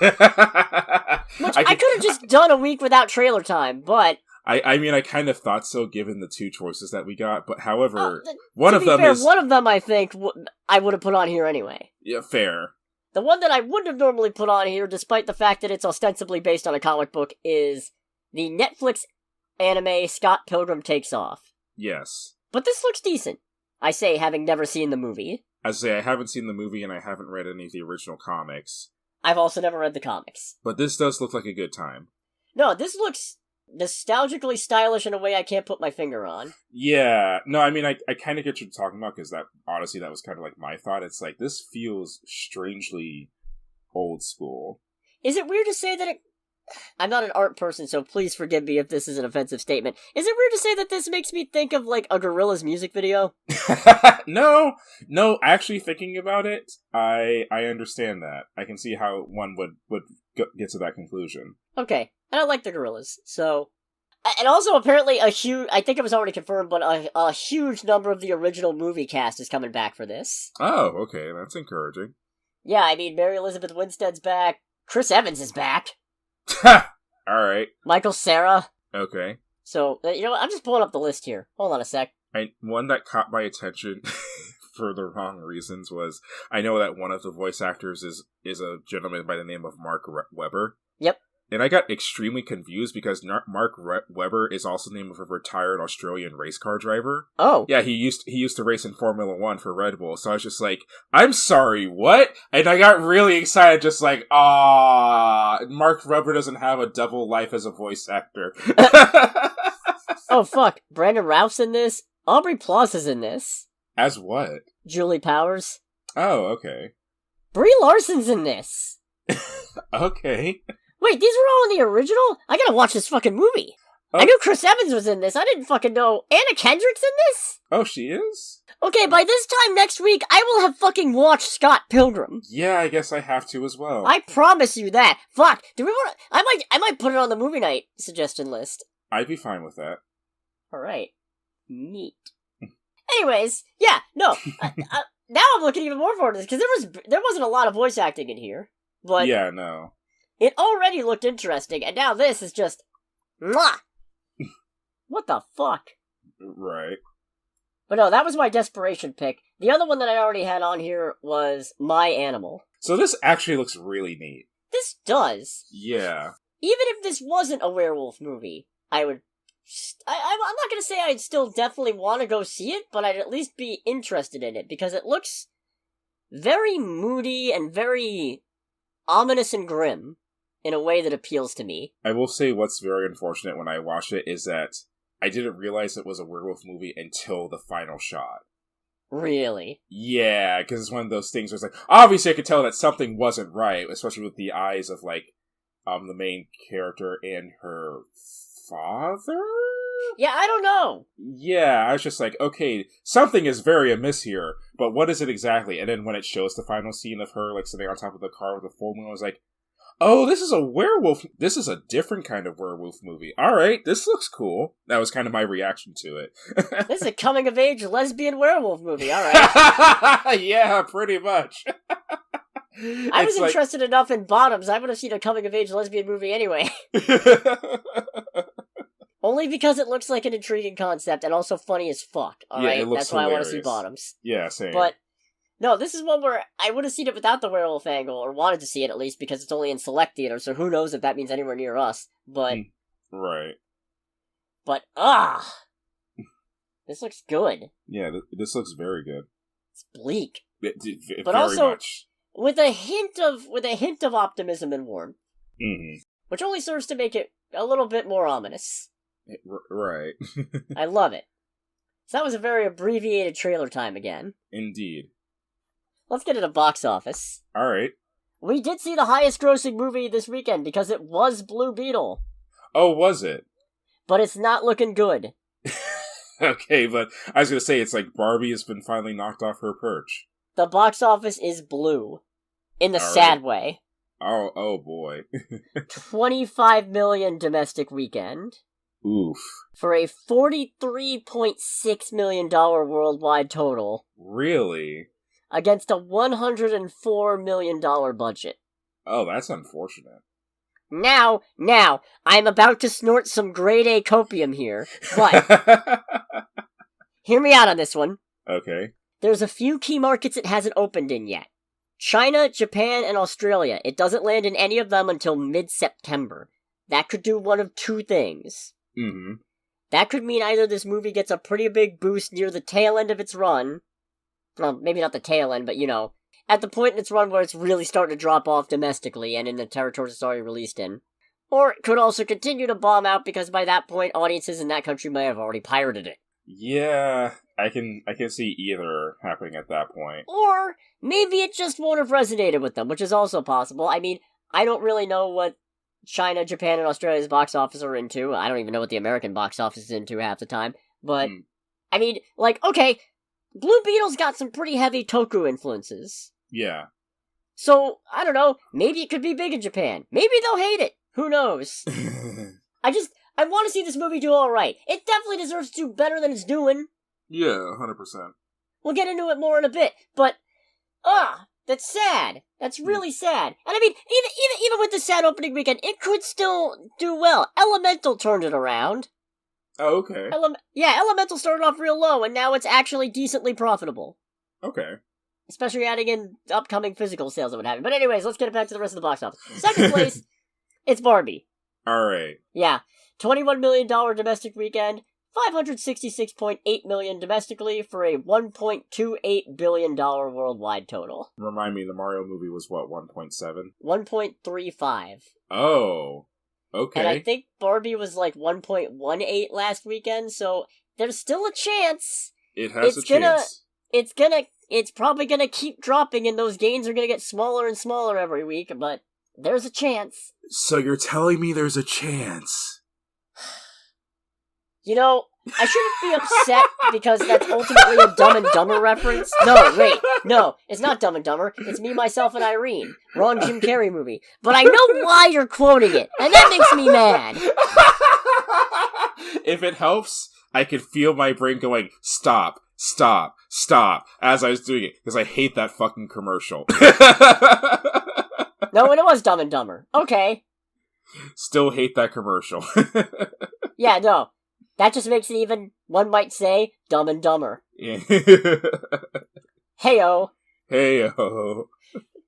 A: I could have just done a week without trailer time, but...
B: I mean, I kind of thought so, given the two choices that we got, but however, one of them
A: I think, I would have put on here anyway.
B: Yeah, fair.
A: The one that I wouldn't have normally put on here, despite the fact that it's ostensibly based on a comic book, is the Netflix anime Scott Pilgrim Takes Off.
B: Yes.
A: But this looks decent. I say, having never seen the movie.
B: I haven't seen the movie, and I haven't read any of the original comics.
A: I've also never read the comics.
B: But this does look like a good time.
A: No, this looks nostalgically stylish in a way I can't put my finger on.
B: Yeah. No, I mean, I kind of get what you're talking about, because honestly, that was kind of like my thought. It's like, this feels strangely old school.
A: Is it weird to say that I'm not an art person, so please forgive me if this is an offensive statement. Is it weird to say that this makes me think of, like, a Gorillaz music video?
B: No, actually thinking about it, I understand that. I can see how one would get to that conclusion.
A: Okay, and I like the Gorillaz, so And also, apparently, I think it was already confirmed, but a huge number of the original movie cast is coming back for this.
B: Oh, okay, that's encouraging.
A: Yeah, I mean, Mary Elizabeth Winstead's back. Chris Evans is back.
B: Ha! Alright.
A: Michael Cera.
B: Okay.
A: So, you know what? I'm just pulling up the list here. Hold on a sec.
B: One that caught my attention for the wrong reasons was, I know that one of the voice actors is a gentleman by the name of Mark Webber.
A: Yep.
B: And I got extremely confused because Mark Webber is also the name of a retired Australian race car driver.
A: Oh.
B: Yeah, he used to race in Formula 1 for Red Bull, so I was just like, I'm sorry, what? And I got really excited, just like, Mark Webber doesn't have a double life as a voice actor.
A: Oh, fuck. Brandon Routh's in this. Aubrey Plaza is in this.
B: As what?
A: Julie Powers.
B: Oh, okay.
A: Brie Larson's in this.
B: Okay.
A: Wait, these were all in the original? I gotta watch this fucking movie.
B: Oh.
A: I knew Chris Evans was in this. I didn't fucking know Anna Kendrick's in this?
B: Oh, she is?
A: Okay, by this time next week, I will have fucking watched Scott Pilgrim.
B: Yeah, I guess I have to as well.
A: I promise you that. Fuck. Do we want to... I might put it on the movie night suggestion list.
B: I'd be fine with that.
A: Alright. Neat. Anyways, yeah, no. Now I'm looking even more forward to this, because there wasn't a lot of voice acting in here. But
B: yeah, no.
A: It already looked interesting, and now this is just... Mwah! What the fuck?
B: Right.
A: But no, that was my desperation pick. The other one that I already had on here was My Animal.
B: So this actually looks really neat.
A: This does.
B: Yeah.
A: Even if this wasn't a werewolf movie, I would... I'm not gonna say I'd still definitely want to go see it, but I'd at least be interested in it, because it looks very moody and very ominous and grim in a way that appeals to me.
B: I will say what's very unfortunate when I watched it is that I didn't realize it was a werewolf movie until the final shot.
A: Really?
B: Yeah, because it's one of those things where it's like, obviously I could tell that something wasn't right, especially with the eyes of, like, the main character and her father?
A: Yeah, I don't know.
B: Yeah, I was just like, okay, something is very amiss here, but what is it exactly? And then when it shows the final scene of her, like, sitting on top of the car with a full moon, I was like, oh, this is a werewolf. This is a different kind of werewolf movie. All right, this looks cool. That was kind of my reaction to it.
A: This is a coming-of-age lesbian werewolf movie, all right.
B: Yeah, pretty much.
A: I was interested enough in Bottoms, I would have seen a coming-of-age lesbian movie anyway. Only because it looks like an intriguing concept and also funny as fuck, alright?
B: Yeah, it looks
A: That's why
B: hilarious.
A: I want to see Bottoms.
B: Yeah, same.
A: But, no, this is one where I would have seen it without the werewolf angle, or wanted to see it at least, because it's only in select theaters, so who knows if that means anywhere near us. But...
B: Right.
A: But, this looks good.
B: Yeah, this looks very good.
A: It's bleak.
B: But very
A: also,
B: much.
A: With a hint of optimism and warmth.
B: Mm-hmm.
A: Which only serves to make it a little bit more ominous.
B: Right.
A: I love it. So that was a very abbreviated trailer time again.
B: Indeed.
A: Let's get into box office.
B: Alright.
A: We did see the highest grossing movie this weekend because it was Blue Beetle.
B: Oh, was it?
A: But it's not looking good.
B: Okay, but I was gonna say, it's like Barbie has been finally knocked off her perch.
A: The box office is blue. In the sad way.
B: Oh boy.
A: 25 million domestic weekend.
B: Oof.
A: For a $43.6 million worldwide total.
B: Really?
A: Against a $104 million budget.
B: Oh, that's unfortunate.
A: Now, I'm about to snort some grade A copium here, but hear me out on this one.
B: Okay.
A: There's a few key markets it hasn't opened in yet. China, Japan, and Australia. It doesn't land in any of them until mid-September. That could do one of two things.
B: Mm-hmm.
A: That could mean either this movie gets a pretty big boost near the tail end of its run. Well, maybe not the tail end, but you know, at the point in its run where it's really starting to drop off domestically and in the territories it's already released in. Or it could also continue to bomb out because by that point, audiences in that country may have already pirated it.
B: Yeah, I can see either happening at that point.
A: Or maybe it just won't have resonated with them, which is also possible. I mean, I don't really know what China, Japan, and Australia's box office are into. I don't even know what the American box office is into half the time. But, I mean, like, okay, Blue Beetle's got some pretty heavy Toku influences.
B: Yeah.
A: So, I don't know, maybe it could be big in Japan. Maybe they'll hate it. Who knows? I I want to see this movie do alright. It definitely deserves to do better than it's doing.
B: Yeah, 100%.
A: We'll get into it more in a bit, but, that's sad. That's really sad. And I mean, even with the sad opening weekend, it could still do well. Elemental turned it around.
B: Oh, okay.
A: Elemental started off real low, and now it's actually decently profitable.
B: Okay.
A: Especially adding in upcoming physical sales and what have you. But anyways, let's get back to the rest of the box office. Second place, it's Barbie.
B: Alright.
A: Yeah. $21 million domestic weekend, $566.8 million domestically for a $1.28 billion worldwide total.
B: Remind me, the Mario movie was what, 1.7?
A: 1.35.
B: Oh. Okay.
A: And I think Barbie was like 1.18 last weekend, so there's still a chance.
B: It has a chance.
A: It's probably gonna keep dropping, and those gains are gonna get smaller and smaller every week, but there's a chance.
B: So you're telling me there's a chance?
A: You know, I shouldn't be upset because that's ultimately a Dumb and Dumber reference. No, wait, no, it's not Dumb and Dumber. It's Me, Myself, and Irene. Wrong Jim Carrey movie. But I know why you're quoting it, and that makes me mad.
B: If it helps, I could feel my brain going, stop, as I was doing it, because I hate that fucking commercial.
A: No, it was Dumb and Dumber. Okay.
B: Still hate that commercial.
A: Yeah, no. That just makes it even, one might say, Dumb and Dumber.
B: Yeah.
A: Heyo.
B: Heyo.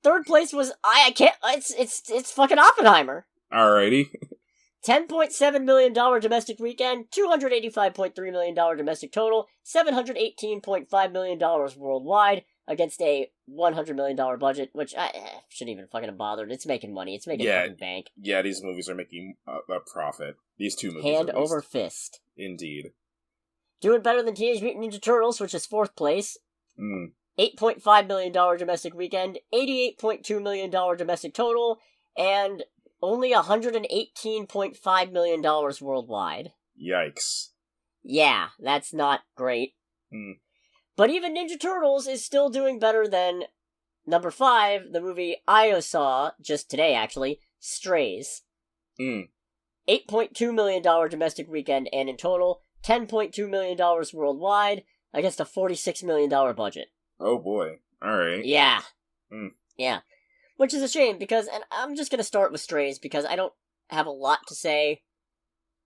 A: Third place was, I can't, it's fucking Oppenheimer.
B: Alrighty.
A: $10.7 million domestic weekend, $285.3 million domestic total, $718.5 million worldwide, against a $100 million budget, which I shouldn't even fucking have bothered. It's making money. It's making fucking bank.
B: Yeah, these movies are making a profit. These two movies.
A: Hand over fist.
B: Indeed.
A: Doing better than Teenage Mutant Ninja Turtles, which is fourth place. $8.5 million domestic weekend, $88.2 million domestic total, and only $118.5 million worldwide.
B: Yikes.
A: Yeah, that's not great. But even Ninja Turtles is still doing better than number 5, the movie I saw, just today actually, Strays. $8.2 million domestic weekend, and in total, $10.2 million worldwide, against a $46 million budget.
B: Oh boy. Alright.
A: Yeah. Yeah. Which is a shame, because, and I'm just gonna start with Strays, because I don't have a lot to say,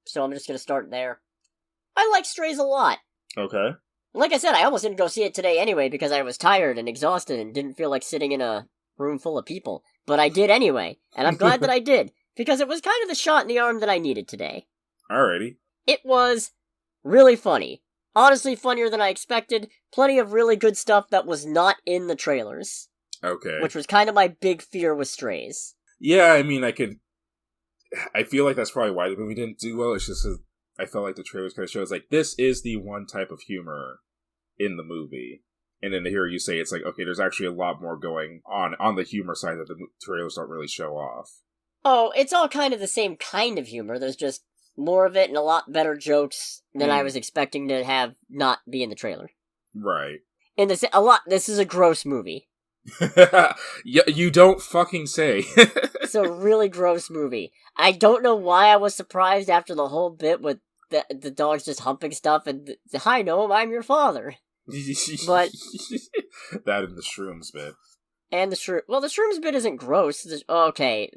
A: so I'm just gonna start there. I like Strays a lot.
B: Okay.
A: Like I said, I almost didn't go see it today anyway, because I was tired and exhausted and didn't feel like sitting in a room full of people. But I did anyway, and I'm glad that I did, because it was kind of the shot in the arm that I needed today.
B: Alrighty.
A: It was really funny. Honestly, funnier than I expected. Plenty of really good stuff that was not in the trailers.
B: Okay.
A: Which was kind of my big fear with Strays.
B: Yeah, I mean, I feel like that's probably why the movie didn't do well. It's just I felt like the trailers kind of shows, like, this is the one type of humor in the movie. And then to hear you say, it's like, okay, there's actually a lot more going on the humor side that the trailers don't really show off.
A: Oh, it's all kind of the same kind of humor. There's just more of it and a lot better jokes than I was expecting to have not be in the trailer.
B: Right.
A: And this is a gross movie.
B: Yeah, you don't fucking say.
A: It's a really gross movie. I don't know why I was surprised after the whole bit with the dogs just humping stuff and, hi Noam, I'm your father. But
B: that and the shrooms bit.
A: And the shrooms bit isn't gross. Okay.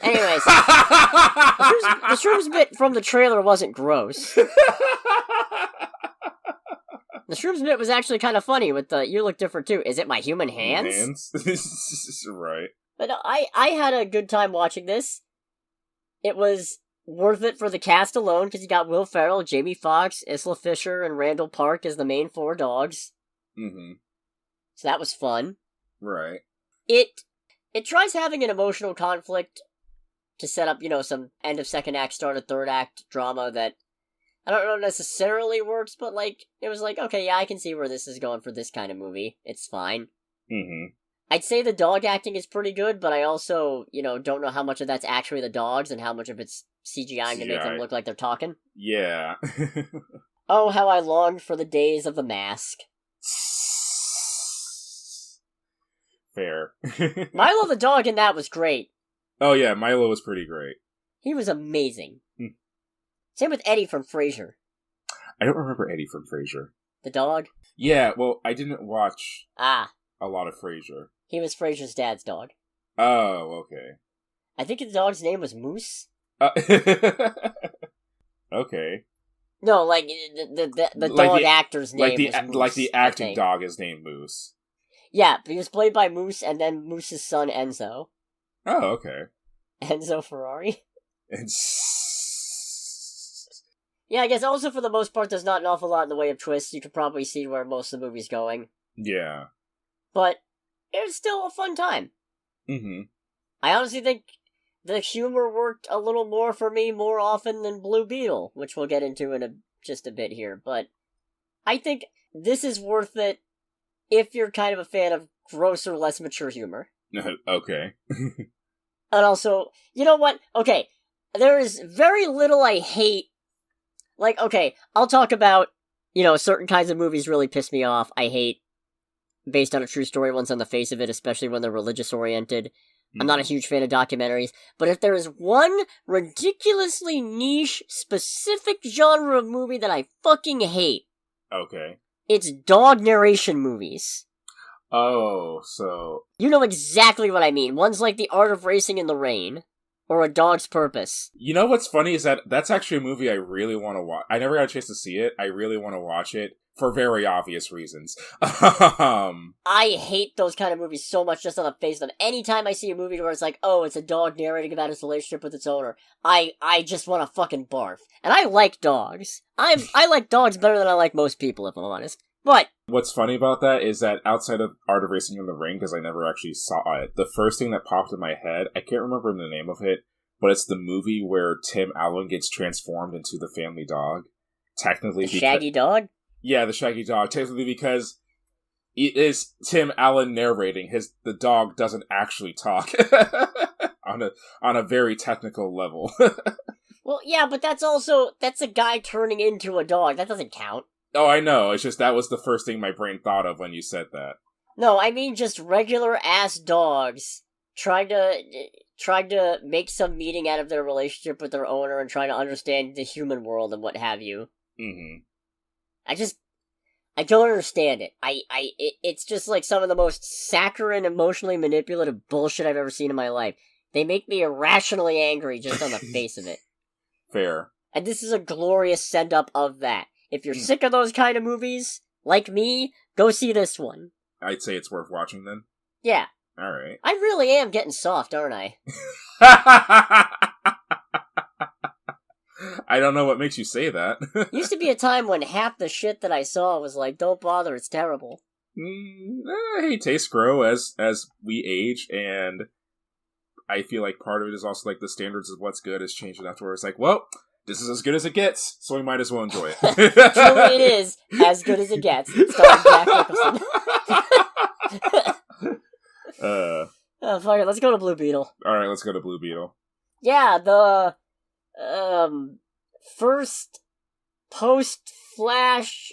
A: Anyways, the shrooms bit from the trailer wasn't gross. The shrooms bit was actually kind of funny with the, you look different too. Is it my human hands?
B: Right.
A: But I had a good time watching this. It was worth it for the cast alone, because you got Will Ferrell, Jamie Foxx, Isla Fisher, and Randall Park as the main 4 dogs. So that was fun.
B: Right.
A: It tries having an emotional conflict to set up, some end of second act, start of third act drama that I don't know necessarily works, but, it was like, okay, yeah, I can see where this is going for this kind of movie. It's fine. I'd say the dog acting is pretty good, but I also, don't know how much of that's actually the dogs and how much of it's CGI to make them look like they're talking.
B: Yeah.
A: Oh, how I longed for the days of the mask.
B: Fair.
A: Milo the dog in that was great.
B: Oh yeah, Milo was pretty great.
A: He was amazing. Same with Eddie from Frasier.
B: I don't remember Eddie from Frasier.
A: The dog?
B: Yeah, well, I didn't watch
A: a
B: lot of Frasier.
A: He was Frasier's dad's dog.
B: Oh, okay.
A: I think the dog's name was Moose.
B: Okay.
A: No, like, the
B: Like
A: dog
B: the-
A: actor's name was Moose.
B: Like the acting dog is named Moose.
A: Yeah, but he was played by Moose and then Moose's son Enzo.
B: Oh, okay.
A: Enzo Ferrari?
B: And
A: Yeah, I guess also for the most part there's not an awful lot in the way of twists. You could probably see where most of the movie's going.
B: yeah.
A: But it was still a fun time.
B: Mm-hmm.
A: I honestly think the humor worked a little more for me more often than Blue Beetle, which we'll get into in just a bit here. But I think this is worth it if you're kind of a fan of grosser, less mature humor.
B: Okay.
A: And also, you know what? Okay, there is very little I hate. Like, okay, I'll talk about, certain kinds of movies really piss me off. I hate based on a true story ones on the face of it, especially when they're religious-oriented. I'm not a huge fan of documentaries, but if there is one ridiculously niche, specific genre of movie that I fucking hate,
B: Okay.
A: it's dog narration movies.
B: Oh, so...
A: You know exactly what I mean. One's like The Art of Racing in the Rain, or A Dog's Purpose.
B: You know what's funny is that's actually a movie I really want to watch. I never got a chance to see it. I really want to watch it for very obvious reasons.
A: I hate those kind of movies so much just on the face of them. Anytime I see a movie where it's like, oh, it's a dog narrating about its relationship with its owner, I just want to fucking barf. And I like dogs. I like dogs better than I like most people, if I'm honest. But
B: what's funny about that is that outside of Art of Racing in the Ring, because I never actually saw it, the first thing that popped in my head, I can't remember the name of it, but it's the movie where Tim Allen gets transformed into the family dog. Technically,
A: the Shaggy Dog?
B: Yeah, the Shaggy Dog. Technically because it is Tim Allen narrating. The dog doesn't actually talk on a very technical level.
A: Well, yeah, but that's a guy turning into a dog. That doesn't count.
B: Oh, I know. It's just that was the first thing my brain thought of when you said that.
A: No, I mean just regular-ass dogs trying to make some meaning out of their relationship with their owner and trying to understand the human world and what have you.
B: Mm-hmm.
A: I don't understand it. It's just like some of the most saccharine, emotionally manipulative bullshit I've ever seen in my life. They make me irrationally angry just on the face of it.
B: Fair.
A: And this is a glorious send-up of that. If you're sick of those kind of movies, like me, go see this one.
B: I'd say it's worth watching then.
A: Yeah.
B: Alright.
A: I really am getting soft, aren't I?
B: I don't know what makes you say that.
A: Used to be a time when half the shit that I saw was like, don't bother, it's terrible.
B: Hey, tastes grow as we age, and I feel like part of it is also like the standards of what's good is changing afterwards. Like, well, this is as good as it gets, so we might as well enjoy it.
A: Truly it is as good as it gets. Starring Jack Nicholson. Oh, fuck it, let's go to Blue Beetle.
B: Alright, let's go to Blue Beetle.
A: Yeah, the first post-Flash,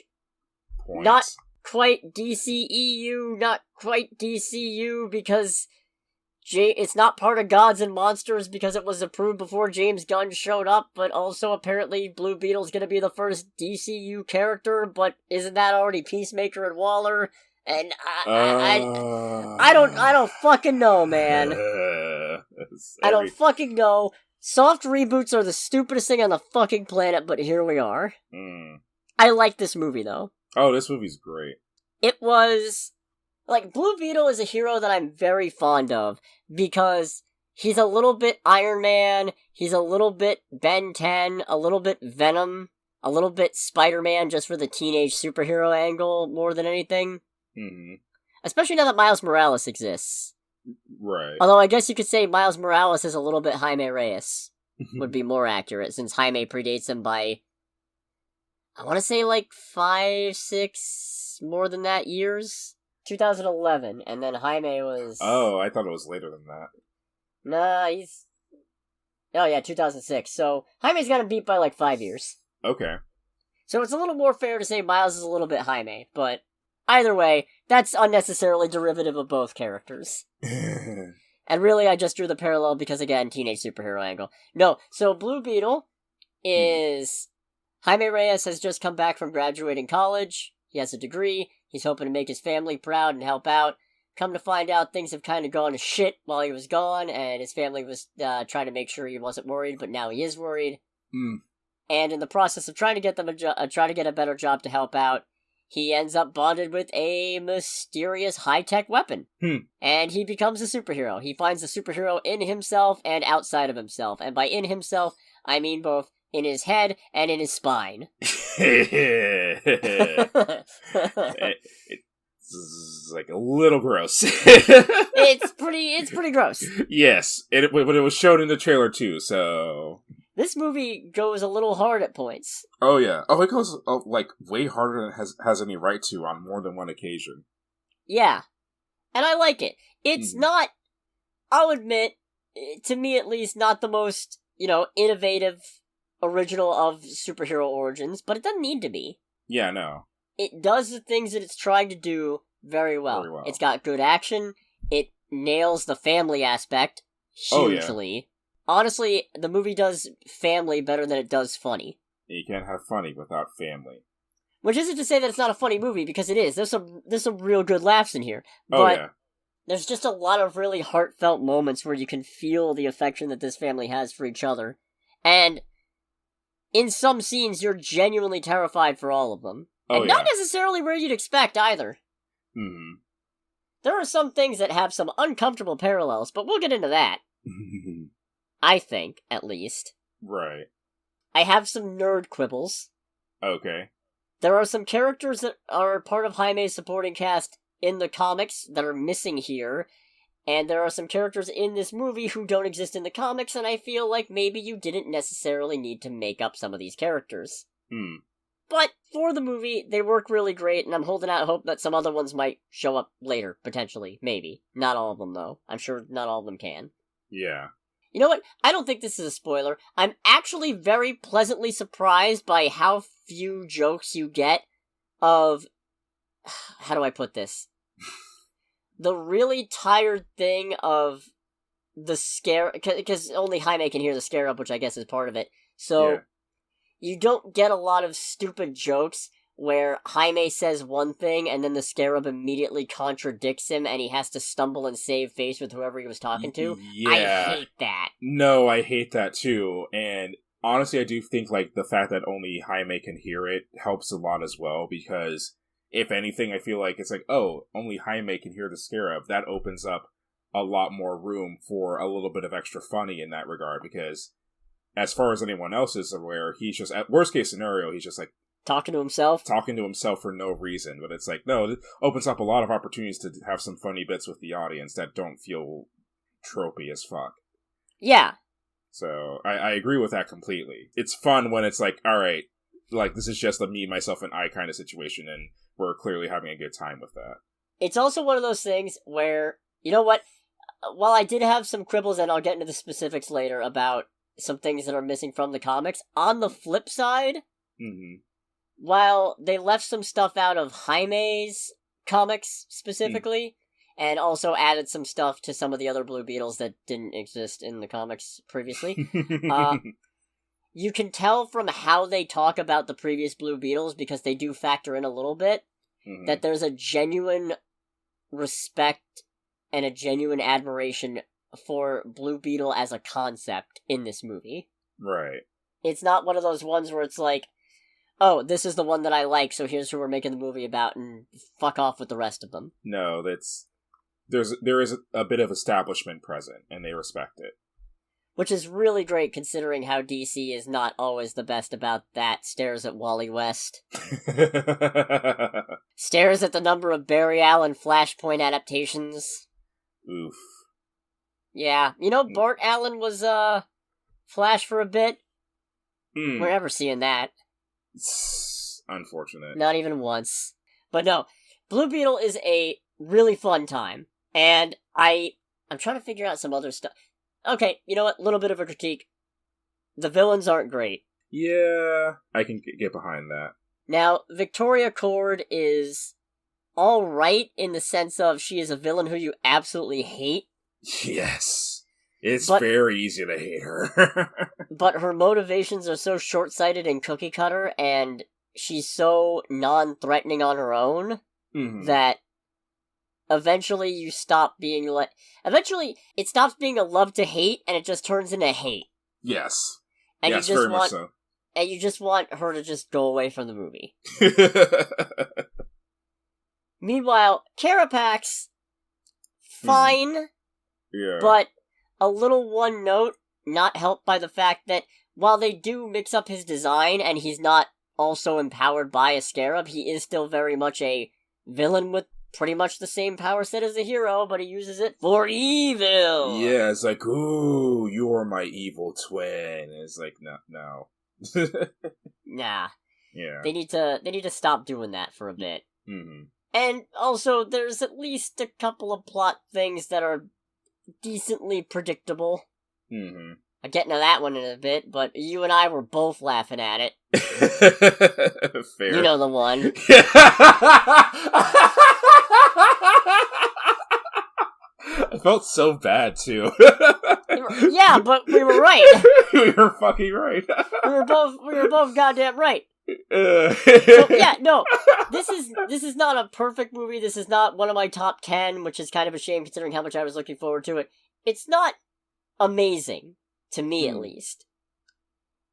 A: not quite DCEU, not quite DCU, because it's not part of Gods and Monsters because it was approved before James Gunn showed up, but also apparently Blue Beetle's gonna be the first DCU character, but isn't that already Peacemaker and Waller? And I don't fucking know, man. I don't fucking know. Soft reboots are the stupidest thing on the fucking planet, but here we are. I like this movie, though.
B: Oh, this movie's great.
A: It was... Like, Blue Beetle is a hero that I'm very fond of, because he's a little bit Iron Man, he's a little bit Ben 10, a little bit Venom, a little bit Spider-Man just for the teenage superhero angle more than anything.
B: Mm-hmm.
A: Especially now that Miles Morales exists.
B: Right.
A: Although I guess you could say Miles Morales is a little bit Jaime Reyes. Would be more accurate, since Jaime predates him by... I want to say like 5, 6, more than that years? 2011, and then Jaime was...
B: Oh, I thought it was later than that.
A: Nah, he's... Oh yeah, 2006. So, Jaime's got him beat by like 5 years.
B: Okay.
A: So it's a little more fair to say Miles is a little bit Jaime, but... Either way, that's unnecessarily derivative of both characters. And really, I just drew the parallel because, again, teenage superhero angle. No, so Blue Beetle is Jaime Reyes has just come back from graduating college. He has a degree. He's hoping to make his family proud and help out. Come to find out, things have kind of gone to shit while he was gone, and his family was trying to make sure he wasn't worried, but now he is worried. And in the process of trying to get them try to get a better job to help out, he ends up bonded with a mysterious high-tech weapon. And he becomes a superhero. He finds a superhero in himself and outside of himself. And by in himself, I mean both in his head and in his spine.
B: It's like a little gross.
A: It's pretty gross.
B: Yes, but it was shown in the trailer too, so...
A: This movie goes a little hard at points.
B: Oh yeah. Oh, it goes like way harder than it has any right to on more than one occasion.
A: Yeah. And I like it. It's not, I'll admit, to me at least, not the most, innovative, original of superhero origins, but it doesn't need to be.
B: Yeah, no.
A: It does the things that it's trying to do very well.
B: Very well.
A: It's got good action. It nails the family aspect hugely.
B: Oh, yeah.
A: Honestly, the movie does family better than it does funny.
B: You can't have funny without family.
A: Which isn't to say that it's not a funny movie, because it is. There's some real good laughs in here.
B: Oh,
A: but
B: yeah.
A: There's just a lot of really heartfelt moments where you can feel the affection that this family has for each other. And in some scenes, you're genuinely terrified for all of them.
B: Oh,
A: and not necessarily where you'd expect, either. There are some things that have some uncomfortable parallels, but we'll get into that. I think, at least.
B: Right.
A: I have some nerd quibbles.
B: Okay.
A: There are some characters that are part of Jaime's supporting cast in the comics that are missing here, and there are some characters in this movie who don't exist in the comics, and I feel like maybe you didn't necessarily need to make up some of these characters. But for the movie, they work really great, and I'm holding out hope that some other ones might show up later, potentially. Maybe. Not all of them, though. I'm sure not all of them can.
B: Yeah.
A: You know what? I don't think this is a spoiler. I'm actually very pleasantly surprised by how few jokes you get of... How do I put this? The really tired thing of the scare... Because only Jaime can hear the scarab, which I guess is part of it. So, you don't get a lot of stupid jokes where Jaime says one thing and then the scarab immediately contradicts him and he has to stumble and save face with whoever he was talking to.
B: Yeah.
A: I hate that.
B: No, I hate that too. And honestly, I do think like the fact that only Jaime can hear it helps a lot as well, because if anything, I feel like it's like, oh, only Jaime can hear the scarab. That opens up a lot more room for a little bit of extra funny in that regard, because as far as anyone else is aware, he's just, at worst case scenario, he's just like,
A: Talking to himself
B: for no reason. But it's like, no, it opens up a lot of opportunities to have some funny bits with the audience that don't feel tropey as fuck.
A: Yeah.
B: So, I agree with that completely. It's fun when it's like, alright, like, this is just a me, myself, and I kind of situation, and we're clearly having a good time with that.
A: It's also one of those things where, you know what, while I did have some quibbles, and I'll get into the specifics later about some things that are missing from the comics, on the flip side... While they left some stuff out of Jaime's comics, specifically, and also added some stuff to some of the other Blue Beetles that didn't exist in the comics previously, you can tell from how they talk about the previous Blue Beetles, because they do factor in a little bit, that there's a genuine respect and a genuine admiration for Blue Beetle as a concept in this movie.
B: Right.
A: It's not one of those ones where it's like, oh, this is the one that I like, so here's who we're making the movie about, and fuck off with the rest of them.
B: No, there is a bit of establishment present, and they respect it.
A: Which is really great, considering how DC is not always the best about that. Stares at Wally West. Stares at the number of Barry Allen Flashpoint adaptations.
B: Oof.
A: Yeah, Bart Allen was, Flash for a bit. We're never seeing that.
B: It's unfortunate.
A: Not even once. But no, Blue Beetle is a really fun time. And I'm trying to figure out some other stuff. Okay, you know what? Little bit of a critique. The villains aren't great.
B: Yeah, I can get behind that.
A: Now, Victoria Cord is alright in the sense of she is a villain who you absolutely hate.
B: Yes. It's very easy to hate her.
A: But her motivations are so short-sighted and cookie-cutter, and she's so non-threatening on her own, that eventually you stop being like... Eventually, it stops being a love to hate, and it just turns into hate.
B: Yes.
A: And
B: yes,
A: you just
B: very much so.
A: And you just want her to just go away from the movie. Meanwhile, Carapax, fine, but a little one note, not helped by the fact that while they do mix up his design and he's not also empowered by a scarab, he is still very much a villain with pretty much the same power set as a hero, but he uses it for evil.
B: Yeah, it's like, ooh, you're my evil twin. And it's like, no.
A: Nah.
B: Yeah.
A: They need to stop doing that for a bit.
B: Mm-hmm.
A: And also, there's at least a couple of plot things that are decently predictable.
B: Mm-hmm.
A: I'll get into that one in a bit, but you and I were both laughing at it.
B: Fair.
A: You know the one.
B: I felt so bad, too.
A: Yeah, but we were right.
B: We were fucking right.
A: We were both goddamn right. So, yeah, no, this is not a perfect movie. This is not one of my top 10, which is kind of a shame considering how much I was looking forward to it. It's not amazing, to me at least.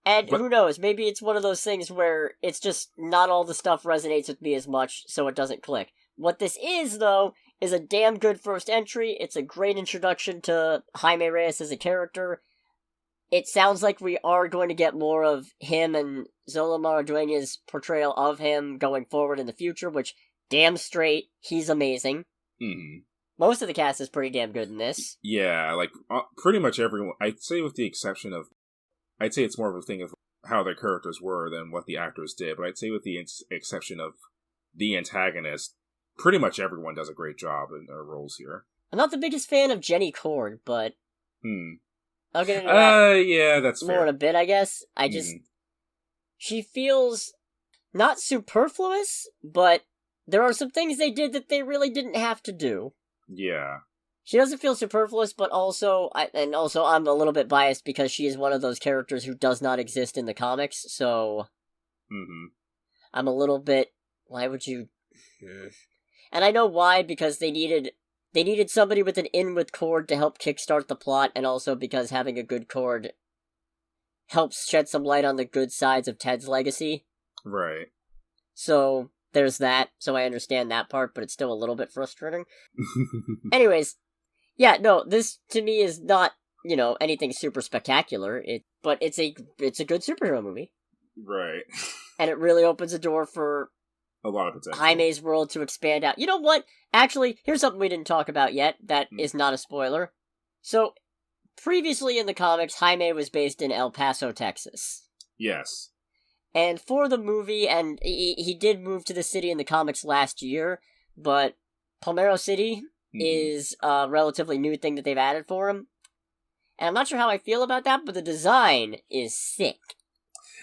A: And who knows, maybe it's one of those things where it's just not all the stuff resonates with me as much, so it doesn't click. What this is, though, is a damn good first entry. It's a great introduction to Jaime Reyes as a character. It sounds like we are going to get more of him and Zola Maraduena's portrayal of him going forward in the future, which, damn straight, he's amazing.
B: Mm-hmm.
A: Most of the cast is pretty damn good in this.
B: Yeah, like, pretty much everyone, I'd say with the exception of, I'd say it's more of a thing of how their characters were than what the actors did, but I'd say with the exception of the antagonist, pretty much everyone does a great job in their roles here.
A: I'm not the biggest fan of Jenny Cord, but... I'll get into that
B: yeah, that's
A: more
B: fair.
A: in a bit, I guess. She feels not superfluous, but there are some things they did that they really didn't have to do.
B: Yeah.
A: She doesn't feel superfluous, but also I'm a little bit biased because she is one of those characters who does not exist in the comics, so... I'm a little bit... Why would you... And I know why, because they needed somebody with an in with Cord to help kickstart the plot, and also because having a good Cord helps shed some light on the good sides of Ted's legacy.
B: Right.
A: So, there's that, so I understand that part, but it's still a little bit frustrating. Anyways, yeah, no, this to me is not, anything super spectacular, but it's a good superhero movie.
B: Right.
A: And it really opens the door for
B: a lot of potential.
A: Jaime's world to expand out. You know what? Actually, here's something we didn't talk about yet that is not a spoiler. So, previously in the comics, Jaime was based in El Paso, Texas.
B: Yes.
A: And for the movie, and he did move to the city in the comics last year, but Palmero City is a relatively new thing that they've added for him. And I'm not sure how I feel about that, but the design is sick.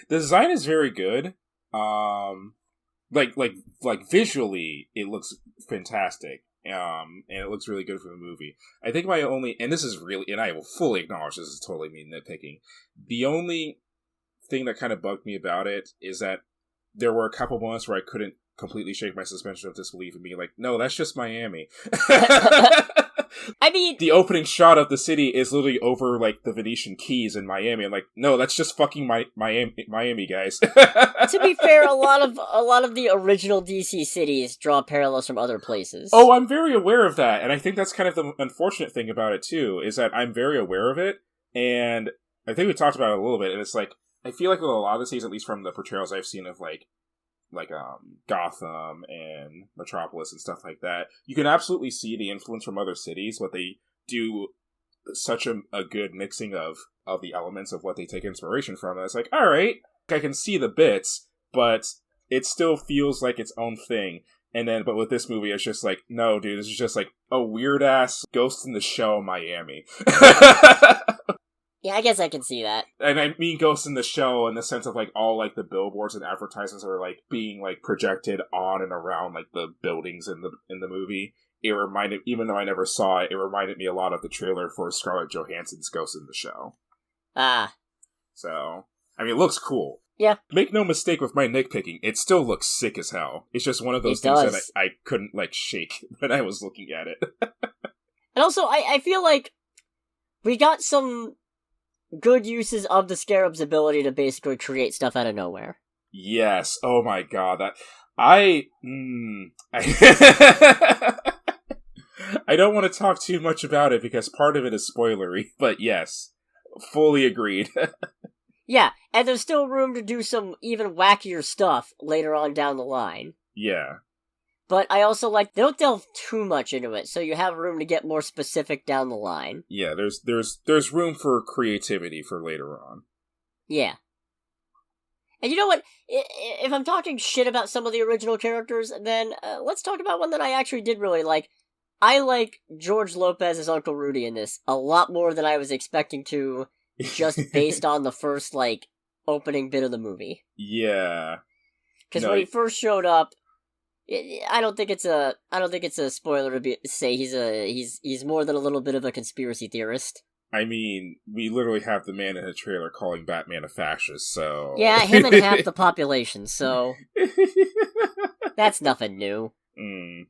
B: The design is very good. Like visually, it looks fantastic. And it looks really good for the movie. I think my only, and this is really, and I will fully acknowledge this is totally me nitpicking. The only thing that kind of bugged me about it is that there were a couple moments where I couldn't completely shake my suspension of disbelief and be like, no, that's just Miami.
A: I mean,
B: the opening shot of the city is literally over like the Venetian Keys in Miami. I'm like, no, that's just fucking Miami, guys.
A: To be fair, a lot of the original DC cities draw parallels from other places.
B: Oh, I'm very aware of that, and I think that's kind of the unfortunate thing about it too, is that I'm very aware of it, and I think we talked about it a little bit, and it's like, I feel like with a lot of the cities, at least from the portrayals I've seen of like Gotham and Metropolis and stuff like that, you can absolutely see the influence from other cities, but they do such a good mixing of the elements of what they take inspiration from, and it's like, alright, I can see the bits, but it still feels like its own thing. And then, but with this movie, it's just like, no, dude, this is just like a weird-ass Ghost in the Shell Miami.
A: Yeah, I guess I can see that.
B: And I mean Ghost in the Shell in the sense of, like, all, like, the billboards and advertisements are, like, being, like, projected on and around, like, the buildings in the movie. it reminded, even though I never saw it, it reminded me a lot of the trailer for Scarlett Johansson's Ghost in the Shell.
A: Ah.
B: So, I mean, it looks cool.
A: Yeah.
B: Make no mistake with my nitpicking, it still looks sick as hell. It's just one of those things that I couldn't, like, shake when I was looking at it.
A: And also, I feel like we got some good uses of the Scarab's ability to basically create stuff out of nowhere.
B: Yes. Oh my god, that... I don't want to talk too much about it because part of it is spoilery, but yes, fully agreed.
A: Yeah, and there's still room to do some even wackier stuff later on down the line.
B: Yeah.
A: But I also like, they don't delve too much into it, so you have room to get more specific down the line.
B: Yeah, there's room for creativity for later on.
A: Yeah. And you know what? If I'm talking shit about some of the original characters, then let's talk about one that I actually did really like. I like George Lopez as Uncle Rudy in this a lot more than I was expecting to, just based on the first, like, opening bit of the movie.
B: Yeah.
A: Because when he first showed up, I don't think it's a spoiler to say he's more than a little bit of a conspiracy theorist.
B: I mean, we literally have the man in a trailer calling Batman a fascist, so...
A: Yeah, him and half the population, so... That's nothing new.
B: Mm.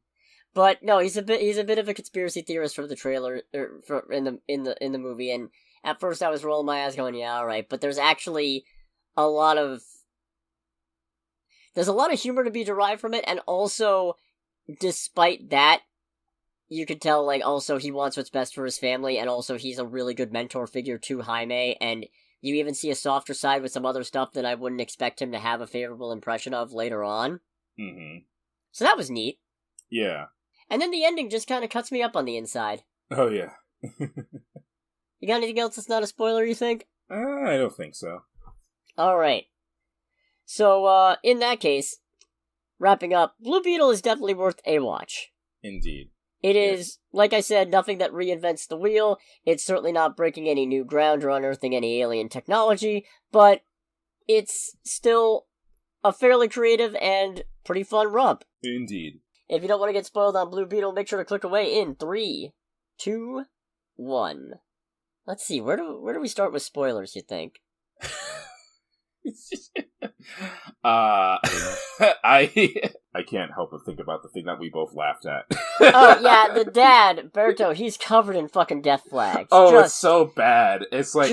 A: But no, he's a bit of a conspiracy theorist from the trailer, in the movie, and at first I was rolling my eyes going, yeah, alright, but there's actually a lot of humor to be derived from it, and also, despite that, you could tell, like, also he wants what's best for his family, and also he's a really good mentor figure to Jaime, and you even see a softer side with some other stuff that I wouldn't expect him to have a favorable impression of later on.
B: Mm-hmm.
A: So that was neat.
B: Yeah.
A: And then the ending just kind of cuts me up on the inside.
B: Oh, yeah.
A: You got anything else that's not a spoiler, you think?
B: I don't think so.
A: Alright. So, in that case, wrapping up, Blue Beetle is definitely worth a watch.
B: Indeed.
A: It is, like I said, nothing that reinvents the wheel. It's certainly not breaking any new ground or unearthing any alien technology, but it's still a fairly creative and pretty fun romp.
B: Indeed.
A: If you don't want to get spoiled on Blue Beetle, make sure to click away in 3, 2, 1. Let's see, where do we start with spoilers, you think?
B: I can't help but think about the thing that we both laughed at.
A: Oh, yeah, the dad, Berto, he's covered in fucking death flags.
B: Oh, it's so bad. It's like...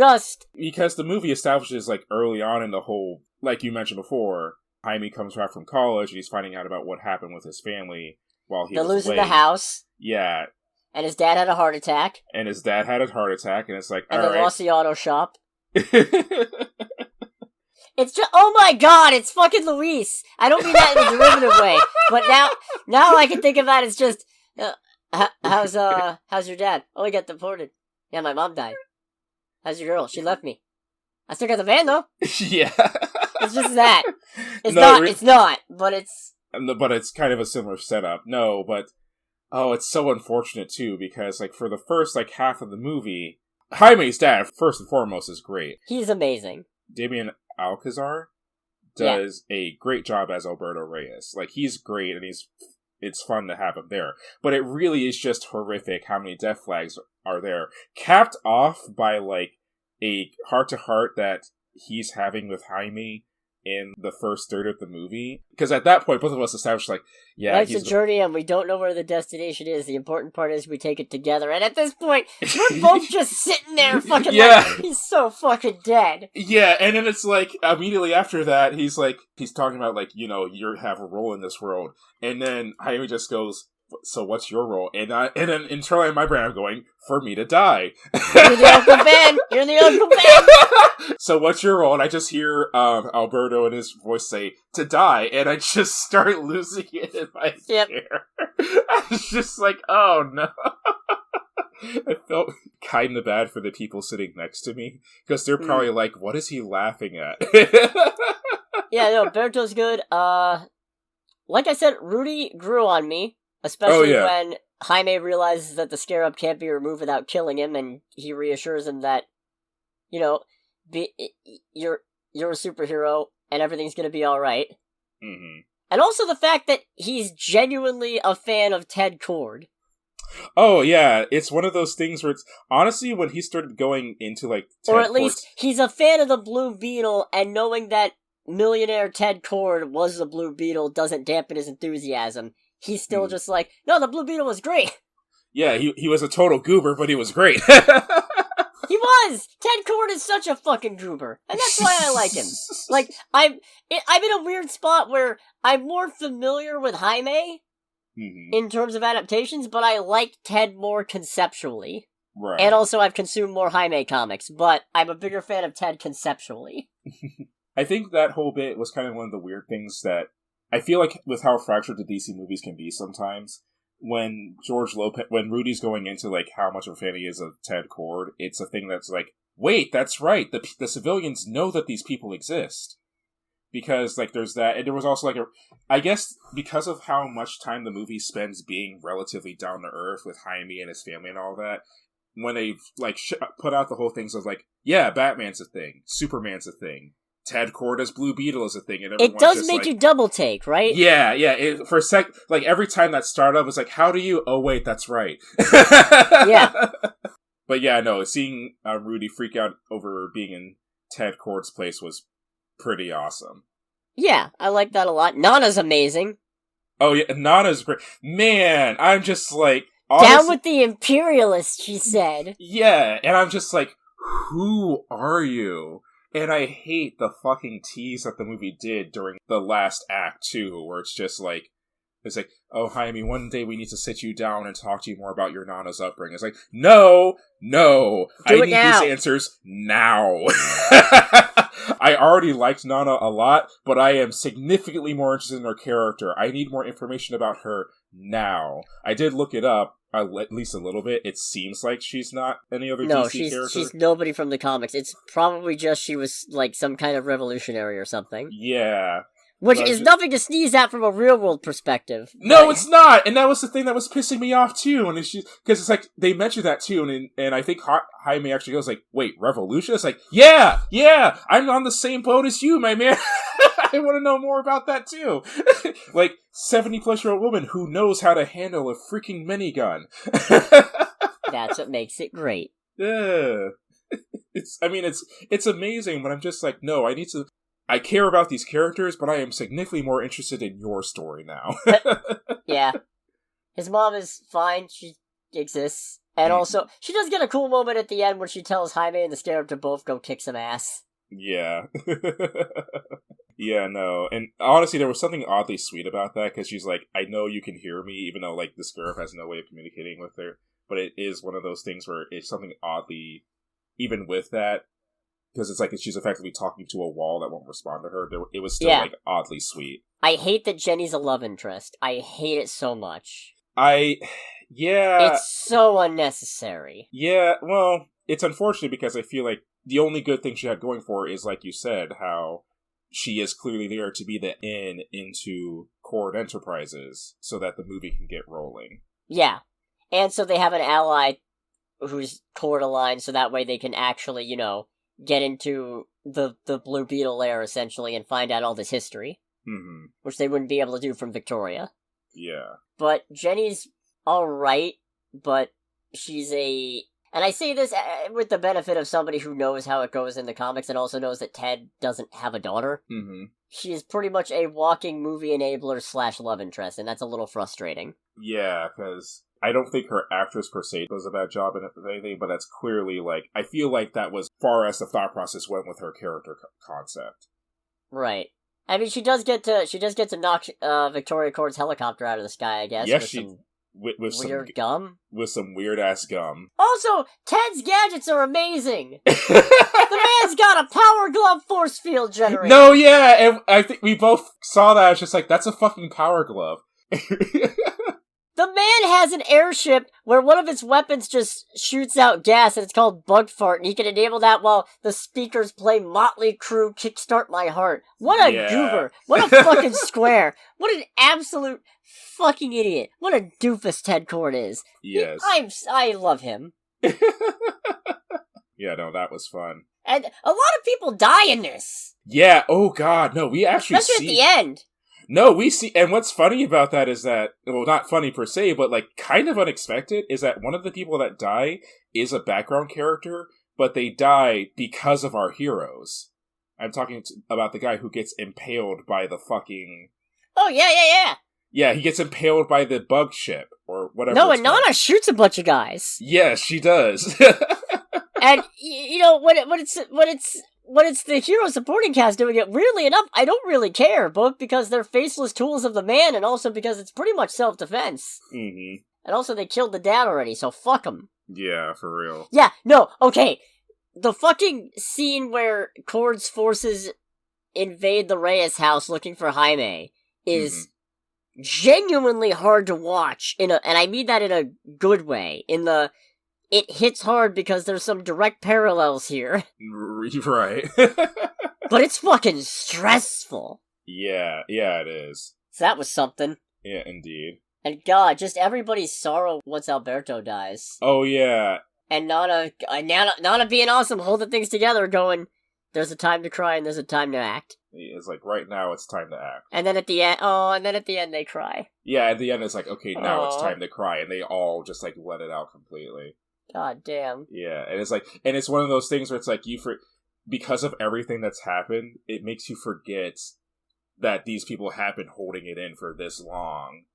B: Because the movie establishes, like, early on in the whole... Like you mentioned before, Jaime comes back from college, and he's finding out about what happened with his family while he was away.
A: They're losing the house.
B: Yeah.
A: And his dad had a heart attack.
B: And it's like,
A: and
B: all
A: they
B: right.
A: lost the auto shop. It's just, oh my god, it's fucking Luis. I don't mean that in a derivative way, but now I can think of that as just, how's your dad? Oh, he got deported. Yeah, my mom died. How's your girl? She left me. I still got the van though.
B: Yeah.
A: It's just that. It's not, but it's...
B: But it's kind of a similar setup. No, but, oh, it's so unfortunate too, because, like, for the first, like, half of the movie, Jaime's dad, first and foremost, is great.
A: He's amazing.
B: Damien Alcazar does a great job as Alberto Reyes. Like, he's great, and it's fun to have him there. But it really is just horrific how many death flags are there. Capped off by, like, a heart-to-heart that he's having with Jaime in the first third of the movie. Because at that point, both of us established, like, yeah,
A: life's a journey and we don't know where the destination is. The important part is we take it together. And at this point, we're both just sitting there fucking like, he's so fucking dead.
B: Yeah, and then it's like, immediately after that, he's talking about, like, you know, you have a role in this world. And then Jaime just goes, so what's your role? And then internally in my brain, I'm going, for me to die.
A: You're the Uncle Ben! You're the Uncle Ben!
B: So what's your role? And I just hear Alberto in his voice say, to die. And I just start losing it in my chair. I was just like, oh no. I felt kind of bad for the people sitting next to me. Because they're probably like, what is he laughing at?
A: Yeah, no, Berto's good. Like I said, Rudy grew on me. Especially when Jaime realizes that the scarab can't be removed without killing him, and he reassures him that, you know, you're a superhero, and everything's gonna be alright.
B: Mm-hmm.
A: And also the fact that he's genuinely a fan of Ted Kord.
B: Oh, yeah, it's one of those things where it's... Honestly, when he started going into, like...
A: Or at least, he's a fan of the Blue Beetle, and knowing that millionaire Ted Kord was the Blue Beetle doesn't dampen his enthusiasm. He's still just like, no, the Blue Beetle was great!
B: Yeah, he was a total goober, but he was great.
A: He was! Ted Kord is such a fucking goober, and that's why I like him. Like, I'm in a weird spot where I'm more familiar with Jaime in terms of adaptations, but I like Ted more conceptually.
B: Right.
A: And also I've consumed more Jaime comics, but I'm a bigger fan of Ted conceptually.
B: I think that whole bit was kind of one of the weird things that I feel like with how fractured the DC movies can be sometimes. When when Rudy's going into, like, how much of a fan he is of Ted Kord, it's a thing that's like, wait, that's right, the civilians know that these people exist. Because, like, there's that, and there was also, like, I guess, because of how much time the movie spends being relatively down to earth with Jaime and his family and all that, when they, like, put out the whole thing, so it's like, yeah, Batman's a thing, Superman's a thing, Ted Kord as Blue Beetle is a thing, and
A: it does make you double take, right?
B: Yeah. For a sec, like every time that started up, it's like, how do you? Oh wait, that's right.
A: Yeah.
B: But yeah, no, seeing Rudy freak out over being in Ted Kord's place was pretty awesome.
A: Yeah, I like that a lot. Nana's amazing.
B: Oh yeah, Nana's great. Man, I'm just like
A: down with the imperialists, she said.
B: Yeah, and I'm just like, who are you? And I hate the fucking tease that the movie did during the last act, too, where it's just like, oh, Jaime, one day we need to sit you down and talk to you more about your Nana's upbringing. It's like, no, I need these answers now. I already liked Nana a lot, but I am significantly more interested in her character. I need more information about her now. I did look it up. At least a little bit. It seems like she's not any other DC character. No,
A: she's nobody from the comics. It's probably just she was, like, some kind of revolutionary or something.
B: Yeah.
A: Which is nothing to sneeze at from a real-world perspective.
B: No, it's not! And that was the thing that was pissing me off, too. And because it's like, they mentioned that, too, and I think Jaime actually goes like, wait, revolution? It's like, yeah, I'm on the same boat as you, my man. I want to know more about that, too. Like, 70-plus-year-old woman who knows how to handle a freaking minigun.
A: That's what makes it great.
B: Yeah. It's amazing, but I'm just like, no, I care about these characters, but I am significantly more interested in your story now.
A: Yeah. His mom is fine, she exists. And also, she does get a cool moment at the end when she tells Jaime and the Scarab to both go kick some ass.
B: Yeah. Yeah, no. And honestly, there was something oddly sweet about that, because she's like, I know you can hear me, even though, like, the Scarab has no way of communicating with her. But it is one of those things where it's something oddly, even with that, because it's like she's effectively talking to a wall that won't respond to her. It was still, like, oddly sweet.
A: I hate that Jenny's a love interest. I hate it so much.
B: Yeah.
A: It's so unnecessary.
B: Yeah, well, it's unfortunate because I feel like the only good thing she had going for her is, like you said, how she is clearly there to be the in into Kord Enterprises so that the movie can get rolling.
A: Yeah. And so they have an ally who's Kord aligned, so that way they can actually, get into the Blue Beetle lair, essentially, and find out all this history.
B: Mm-hmm.
A: Which they wouldn't be able to do from Victoria.
B: Yeah.
A: But Jenny's alright, but she's and I say this with the benefit of somebody who knows how it goes in the comics and also knows that Ted doesn't have a daughter.
B: Mm-hmm.
A: She is pretty much a walking movie enabler / love interest, and that's a little frustrating.
B: Yeah, because I don't think her actress per se does a bad job in anything, but that's clearly, like, I feel like that was far as the thought process went with her character concept.
A: Right. I mean, she does get to knock Victoria Kord's helicopter out of the sky, I guess.
B: Yes,
A: with weird gum?
B: With some weird-ass gum.
A: Also, Ted's gadgets are amazing! The man's got a Power Glove force field generator!
B: No, yeah, and I think we both saw that, it's just like, that's a fucking Power Glove.
A: The man has an airship where one of its weapons just shoots out gas, and it's called Bug Fart, and he can enable that while the speakers play Motley Crue Kickstart My Heart. What a goober! What a fucking square! What an absolute fucking idiot! What a doofus Ted Kord is!
B: Yes.
A: I love him.
B: Yeah, no, that was fun.
A: And a lot of people die in this!
B: Yeah, oh god, no, we actually
A: Especially at the end!
B: No, we see, and what's funny about that is that, well, not funny per se, but like kind of unexpected, is that one of the people that die is a background character, but they die because of our heroes. I'm talking about the guy who gets impaled by the fucking...
A: Oh, yeah.
B: Yeah, he gets impaled by the bug ship, or whatever.
A: No, and Nana shoots a bunch of guys.
B: Yes, she does.
A: And, you know, when it's the hero supporting cast doing it, weirdly enough, I don't really care, both because they're faceless tools of the man, and also because it's pretty much self-defense.
B: Mm-hmm.
A: And also they killed the dad already, so fuck them.
B: Yeah, for real.
A: Yeah, no, okay. The fucking scene where Kord's forces invade the Reyes house looking for Jaime is genuinely hard to watch, and I mean that in a good way, it hits hard because there's some direct parallels here.
B: Right.
A: But it's fucking stressful.
B: Yeah, it is.
A: So that was something.
B: Yeah, indeed.
A: And God, just everybody's sorrow once Alberto dies.
B: Oh, yeah.
A: And Nana being awesome, holding things together, going, there's a time to cry and there's a time to act.
B: It's like, right now it's time to act.
A: And then at the end, they cry.
B: Yeah, at the end it's like, okay, now it's time to cry, and they all just, like, let it out completely.
A: God damn.
B: Yeah, and it's like, and it's one of those things where it's like, because of everything that's happened, it makes you forget that these people have been holding it in for this long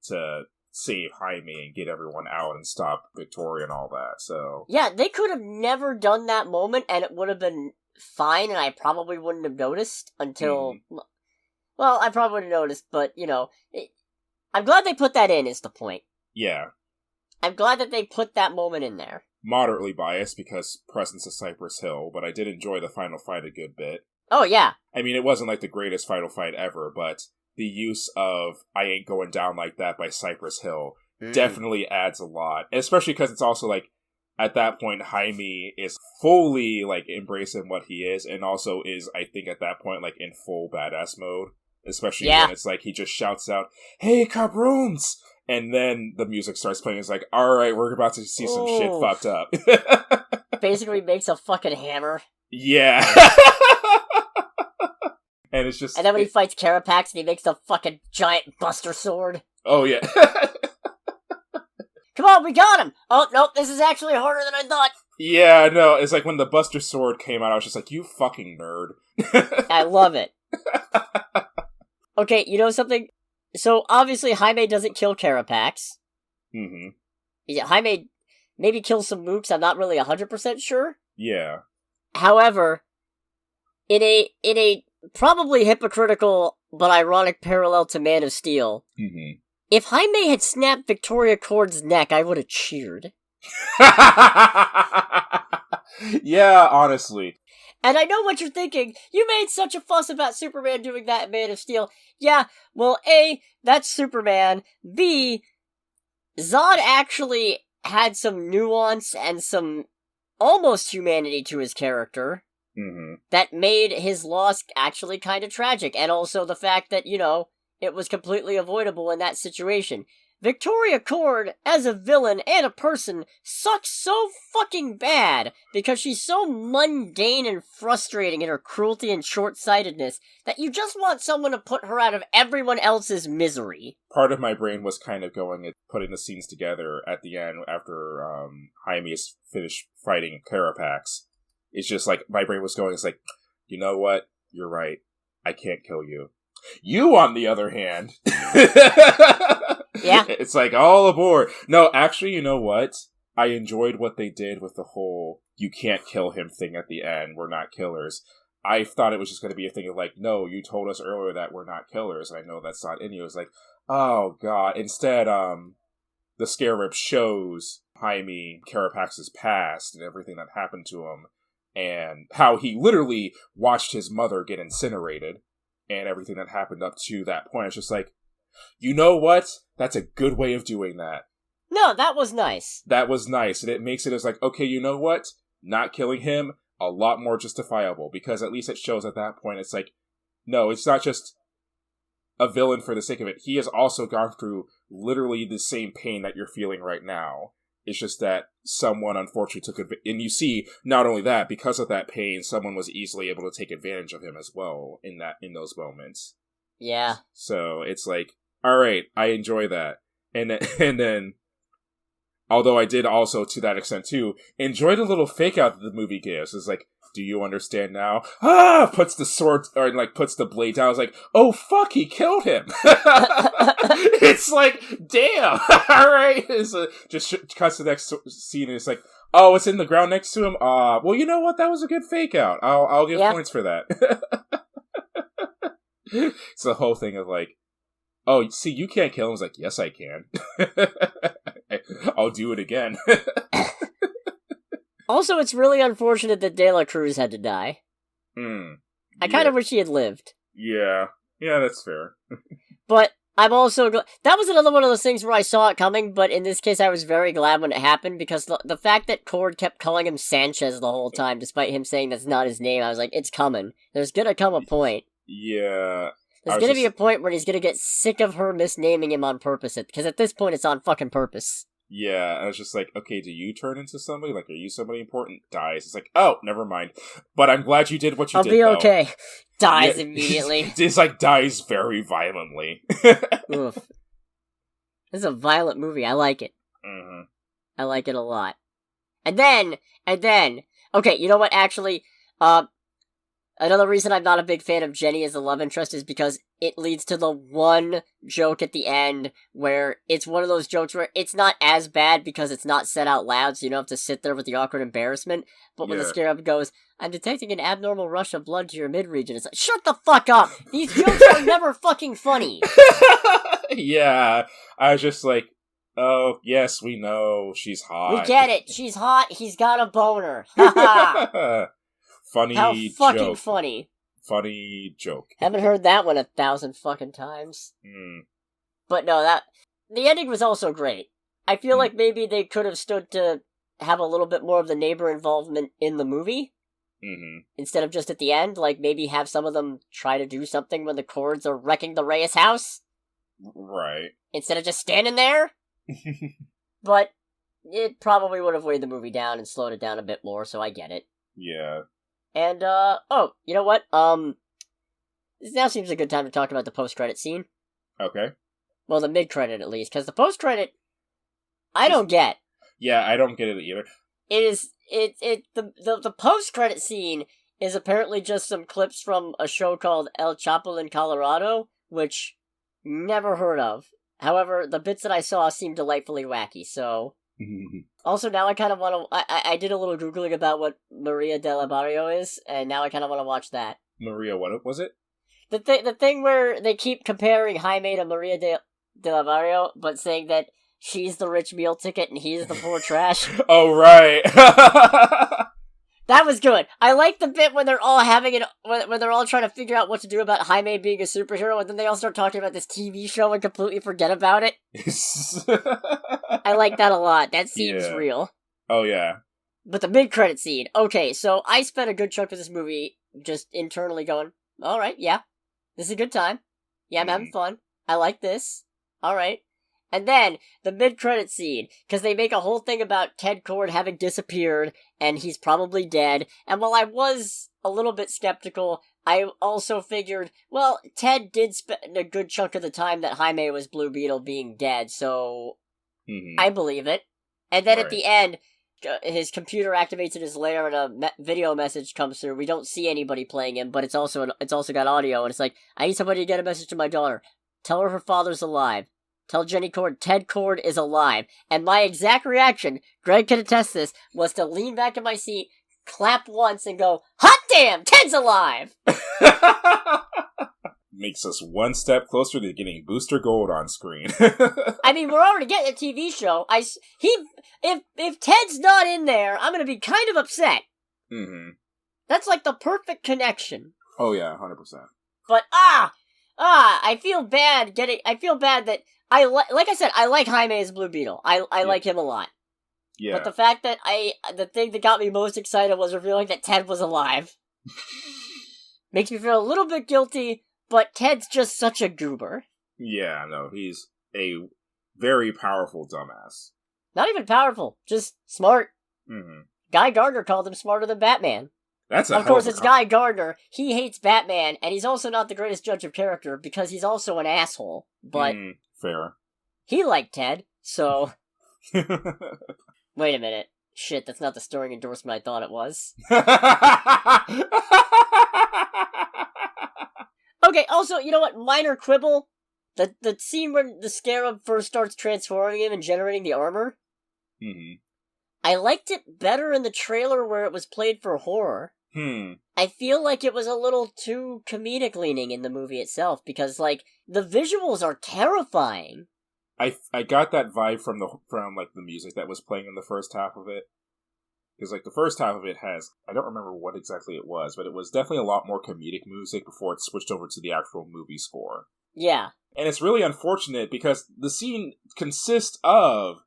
B: to save Jaime and get everyone out and stop Victoria and all that, so... Yeah,
A: they could have never done that moment, and it would have been fine, and I probably wouldn't have noticed until... Well, I probably would have noticed, but, you know... I'm glad they put that in, is the point.
B: Yeah.
A: I'm glad that they put that moment in there.
B: Moderately biased, because Presence of Cypress Hill, but I did enjoy the final fight a good bit.
A: Oh, yeah.
B: I mean, it wasn't like the greatest final fight ever, but the use of I Ain't Going Down Like That by Cypress Hill definitely adds a lot. Especially because it's also like, at that point, Jaime is fully, like, embracing what he is, and also is, I think, at that point, like, in full badass mode. Especially when it's like, he just shouts out, "Hey, cabroons!" And then the music starts playing. It's like, alright, we're about to see some shit fucked up.
A: Basically makes a fucking hammer.
B: Yeah. And it's just...
A: And then when he fights Carapax and he makes a fucking giant buster sword.
B: Oh, yeah.
A: Come on, we got him! Oh, nope, this is actually harder than I thought.
B: Yeah, no, it's like when the buster sword came out, I was just like, you fucking nerd.
A: I love it. Okay, you know something? So, obviously, Jaime doesn't kill Carapax. Jaime maybe kills some mooks, I'm not really 100% sure.
B: Yeah.
A: However, in a probably hypocritical but ironic parallel to Man of Steel, if Jaime had snapped Victoria Kord's neck, I would have cheered.
B: Yeah, honestly.
A: And I know what you're thinking. You made such a fuss about Superman doing that in Man of Steel. Yeah, well, A, that's Superman. B, Zod actually had some nuance and some almost humanity to his character that made his loss actually kind of tragic. And also the fact that, you know, it was completely avoidable in that situation. Victoria Kord, as a villain and a person, sucks so fucking bad because she's so mundane and frustrating in her cruelty and short-sightedness that you just want someone to put her out of everyone else's misery.
B: Part of my brain was kind of going at putting the scenes together at the end after Jaime is finished fighting Carapax. It's just like, my brain was going, it's like, you know what? You're right. I can't kill you. You, on the other hand...
A: Yeah.
B: It's like, all aboard. No, actually, you know what? I enjoyed what they did with the whole you can't kill him thing at the end. We're not killers. I thought it was just going to be a thing of like, no, you told us earlier that we're not killers, and I know that's not in you. It's like, oh, God. Instead, the Scarab shows Jaime Carapax's past and everything that happened to him, and how he literally watched his mother get incinerated, and everything that happened up to that point. It's just like, you know what? That's a good way of doing that.
A: No, that was nice.
B: That was nice, and it makes it as like, okay, you know what? Not killing him, a lot more justifiable, because at least it shows at that point, it's like, no, it's not just a villain for the sake of it. He has also gone through literally the same pain that you're feeling right now. It's just that someone unfortunately took advantage, and you see, not only that, because of that pain, someone was easily able to take advantage of him as well in those moments.
A: Yeah.
B: So it's like, alright, I enjoy that. And then, although I did also, to that extent too, enjoy the little fake out that the movie gives. It's like, do you understand now? Puts the sword, or like, puts the blade down. I was like, oh fuck, he killed him! It's like, damn! Alright! Just cuts to the next scene and it's like, oh, it's in the ground next to him? Well, you know what? That was a good fake out. I'll give points for that. It's the whole thing of like, oh, see, you can't kill him. I was like, yes, I can. I'll do it again.
A: Also, it's really unfortunate that De La Cruz had to die. I kind of wish he had lived.
B: Yeah, that's fair.
A: But I'm also that was another one of those things where I saw it coming, but in this case I was very glad when it happened, because the fact that Cord kept calling him Sanchez the whole time, despite him saying that's not his name, I was like, it's coming. There's gonna come a point.
B: Yeah.
A: There's gonna be a point where he's gonna get sick of her misnaming him on purpose, because at this point it's on fucking purpose.
B: Yeah, I was just like, okay, do you turn into somebody? Like, are you somebody important? Dies. It's like, oh, never mind. But I'm glad you did what you did,
A: I'll be okay. Dies immediately.
B: It's like, dies very violently.
A: Oof. This is a violent movie. I like it.
B: Mm-hmm.
A: I like it a lot. And then, okay, you know what, actually, another reason I'm not a big fan of Jenny as the love interest is because it leads to the one joke at the end where it's one of those jokes where it's not as bad because it's not said out loud, so you don't have to sit there with the awkward embarrassment. But when the scarab goes, I'm detecting an abnormal rush of blood to your mid-region, it's like, shut the fuck up! These jokes are never fucking funny!
B: Yeah, I was just like, oh, yes, we know, she's hot.
A: We get it, she's hot, he's got a boner. Haha!
B: Funny
A: How fucking
B: joke.
A: funny.
B: Funny joke.
A: Haven't heard that one 1,000 fucking times. But no, the ending was also great. I feel like maybe they could have stood to have a little bit more of the neighbor involvement in the movie. Instead of just at the end, like maybe have some of them try to do something when the Cords are wrecking the Reyes house.
B: Right.
A: Instead of just standing there. But it probably would have weighed the movie down and slowed it down a bit more, so I get it.
B: Yeah.
A: And, oh, you know what? This now seems a good time to talk about the post-credit scene.
B: Okay.
A: Well, the mid-credit, at least, because the post-credit, I don't get.
B: Yeah, I don't get it either.
A: The post-credit scene is apparently just some clips from a show called El Chapo in Colorado, which never heard of. However, the bits that I saw seemed delightfully wacky, so... Also, now I kind of want to... I did a little Googling about what Maria del Barrio is, and now I kind of want to watch that.
B: Maria, what was it?
A: The thing where they keep comparing Jaime to Maria del Barrio, but saying that she's the rich meal ticket and he's the poor trash.
B: Oh, right.
A: That was good. I like the bit when they're all having it, when they're all trying to figure out what to do about Jaime being a superhero, and then they all start talking about this TV show and completely forget about it. I like that a lot. That seems real. Oh, yeah. But the mid-credit scene. Okay, so I spent a good chunk of this movie just internally going, alright, yeah. This is a good time. Yeah, I'm having fun. I like this. Alright. And then, the mid-credit scene, because they make a whole thing about Ted Cord having disappeared, and he's probably dead, and while I was a little bit skeptical, I also figured, well, Ted did spend a good chunk of the time that Jaime was Blue Beetle being dead, so I believe it. And then at the end, his computer activates in his lair and a video message comes through. We don't see anybody playing him, but it's also got audio, and it's like, I need somebody to get a message to my daughter. Tell her father's alive. Tell Jenny Cord Ted Cord is alive. And my exact reaction, Greg can attest this, was to lean back in my seat, clap once, and go, hot damn, Ted's alive!
B: Makes us one step closer to getting Booster Gold on screen.
A: I mean, we're already getting a TV show. If Ted's not in there, I'm gonna be kind of upset. That's like the perfect connection.
B: Oh yeah, 100%.
A: But, I feel bad that like I said, I like Jaime as Blue Beetle. I like him a lot. Yeah. But the fact that the thing that got me most excited was revealing that Ted was alive. Makes me feel a little bit guilty, but Ted's just such a goober.
B: Yeah, no, he's a very powerful dumbass.
A: Not even powerful, just smart. Guy Gardner called him smarter than Batman.
B: That's a
A: Of course, it's Guy Gardner. He hates Batman, and he's also not the greatest judge of character because he's also an asshole. But
B: fair.
A: He liked Ted, so... Wait a minute. Shit, that's not the stirring endorsement I thought it was. Okay, also, you know what? Minor quibble. The scene where the Scarab first starts transforming him and generating the armor.
B: Mm-hmm.
A: I liked it better in the trailer where it was played for horror. I feel like it was a little too comedic leaning in the movie itself, because, like, the visuals are terrifying.
B: I got that vibe from the music that was playing in the first half of it. Because, like, the first half of it has... I don't remember what exactly it was, but it was definitely a lot more comedic music before it switched over to the actual movie score.
A: Yeah.
B: And it's really unfortunate because the scene consists of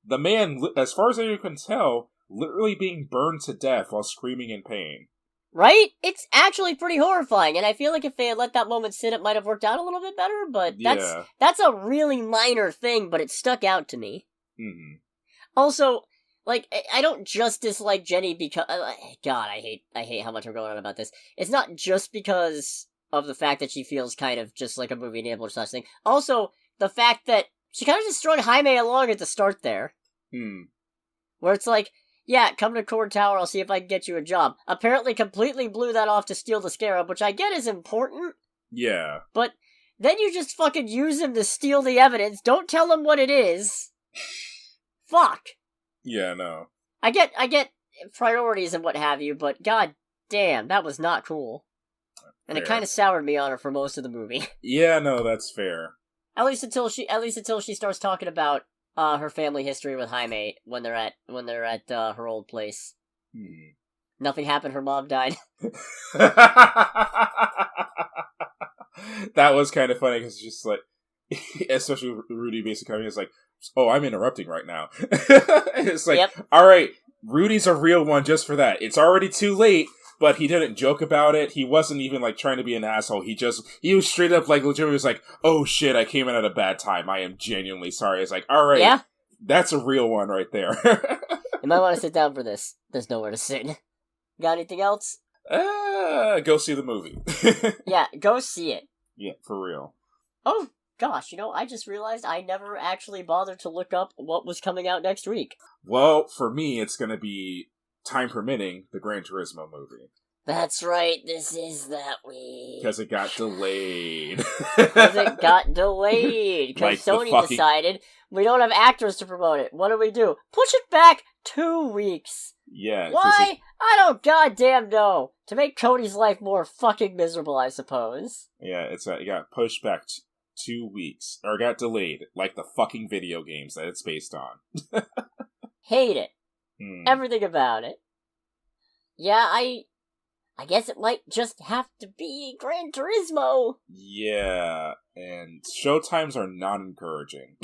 B: the man, as far as I can tell, literally being burned to death while screaming in pain.
A: Right? It's actually pretty horrifying, and I feel like if they had let that moment sit, it might have worked out a little bit better, but that's a really minor thing, but it stuck out to me.
B: Mm-hmm.
A: Also... Like, I don't just dislike Jenny because... God, I hate how much I'm going on about this. It's not just because of the fact that she feels kind of just like a movie enabler such thing. Also, the fact that she kind of just strung Jaime along at the start there. Where it's like, yeah, come to Cord Tower, I'll see if I can get you a job. Apparently completely blew that off to steal the Scarab, which I get is important.
B: Yeah.
A: But then you just fucking use him to steal the evidence. Don't tell him what it is. Fuck.
B: Yeah, no.
A: I get priorities and what have you, but god damn, that was not cool. And It kind of soured me on her for most of the movie.
B: Yeah, no, that's fair.
A: At least until she starts talking about her family history with Jaime when they're at her old place. Nothing happened, her mom died.
B: That was kind of funny because it's just like, especially Rudy basically coming is like, oh, I'm interrupting right now. And it's like, all right, Rudy's a real one just for that. It's already too late, but he didn't joke about it. He wasn't even like trying to be an asshole. He was straight up like legitimately was like, oh shit, I came in at a bad time. I am genuinely sorry. It's like, all right, that's a real one right there.
A: You might want to sit down for this. There's nowhere to sit. Got anything else?
B: Go see the movie.
A: Yeah, go see it.
B: Yeah, for real.
A: Oh, gosh, I just realized I never actually bothered to look up what was coming out next week.
B: Well, for me, it's going to be, time permitting, the Gran Turismo movie.
A: That's right, this is that week.
B: Because it got delayed.
A: Because Sony decided we don't have actors to promote it. What do? Push it back 2 weeks.
B: Yeah.
A: Why? I don't goddamn know. To make Cody's life more fucking miserable, I suppose.
B: Yeah, it got pushed back 2 weeks. Or got delayed, like the fucking video games that it's based on.
A: Hate it. Everything about it. Yeah, I guess it might just have to be Gran Turismo.
B: Yeah, and showtimes are not encouraging.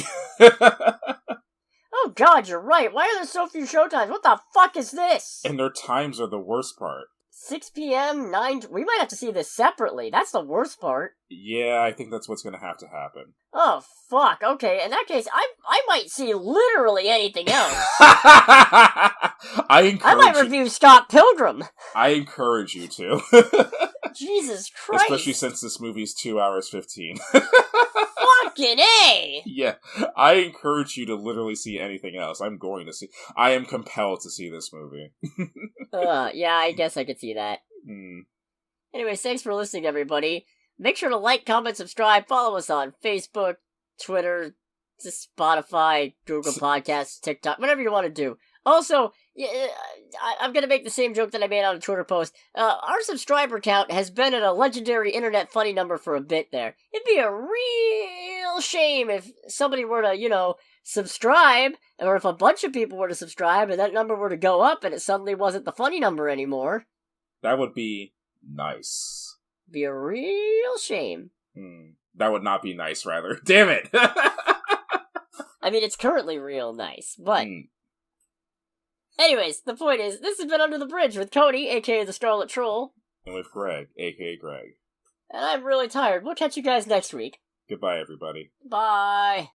A: Oh god, you're right. Why are there so few showtimes? What the fuck is this?
B: And their times are the worst part.
A: 6 p.m., 9... We might have to see this separately. That's the worst part.
B: Yeah, I think that's what's going to happen.
A: Oh, fuck. Okay, in that case, I might see literally anything else.
B: I
A: might review Scott Pilgrim.
B: I encourage you to.
A: Jesus Christ.
B: Especially since this movie's 2 hours 15.
A: Fucking A!
B: Yeah, I encourage you to literally see anything else. I am compelled to see this movie.
A: Yeah, I guess I could see that. Anyways, thanks for listening, everybody. Make sure to like, comment, subscribe, follow us on Facebook, Twitter, Spotify, Google Podcasts, TikTok, whatever you want to do. Also, I'm gonna make the same joke that I made on a Twitter post. Our subscriber count has been at a legendary internet funny number for a bit there. It'd be a real shame if somebody were to, subscribe, or if a bunch of people were to subscribe and that number were to go up and it suddenly wasn't the funny number anymore.
B: That would be nice.
A: Be a real shame.
B: That would not be nice, rather. Damn it!
A: I mean, it's currently real nice, but... Anyways, the point is, this has been Under the Bridge with Cody, aka the Scarlet Troll.
B: And with Greg, aka Greg.
A: And I'm really tired. We'll catch you guys next week.
B: Goodbye, everybody.
A: Bye.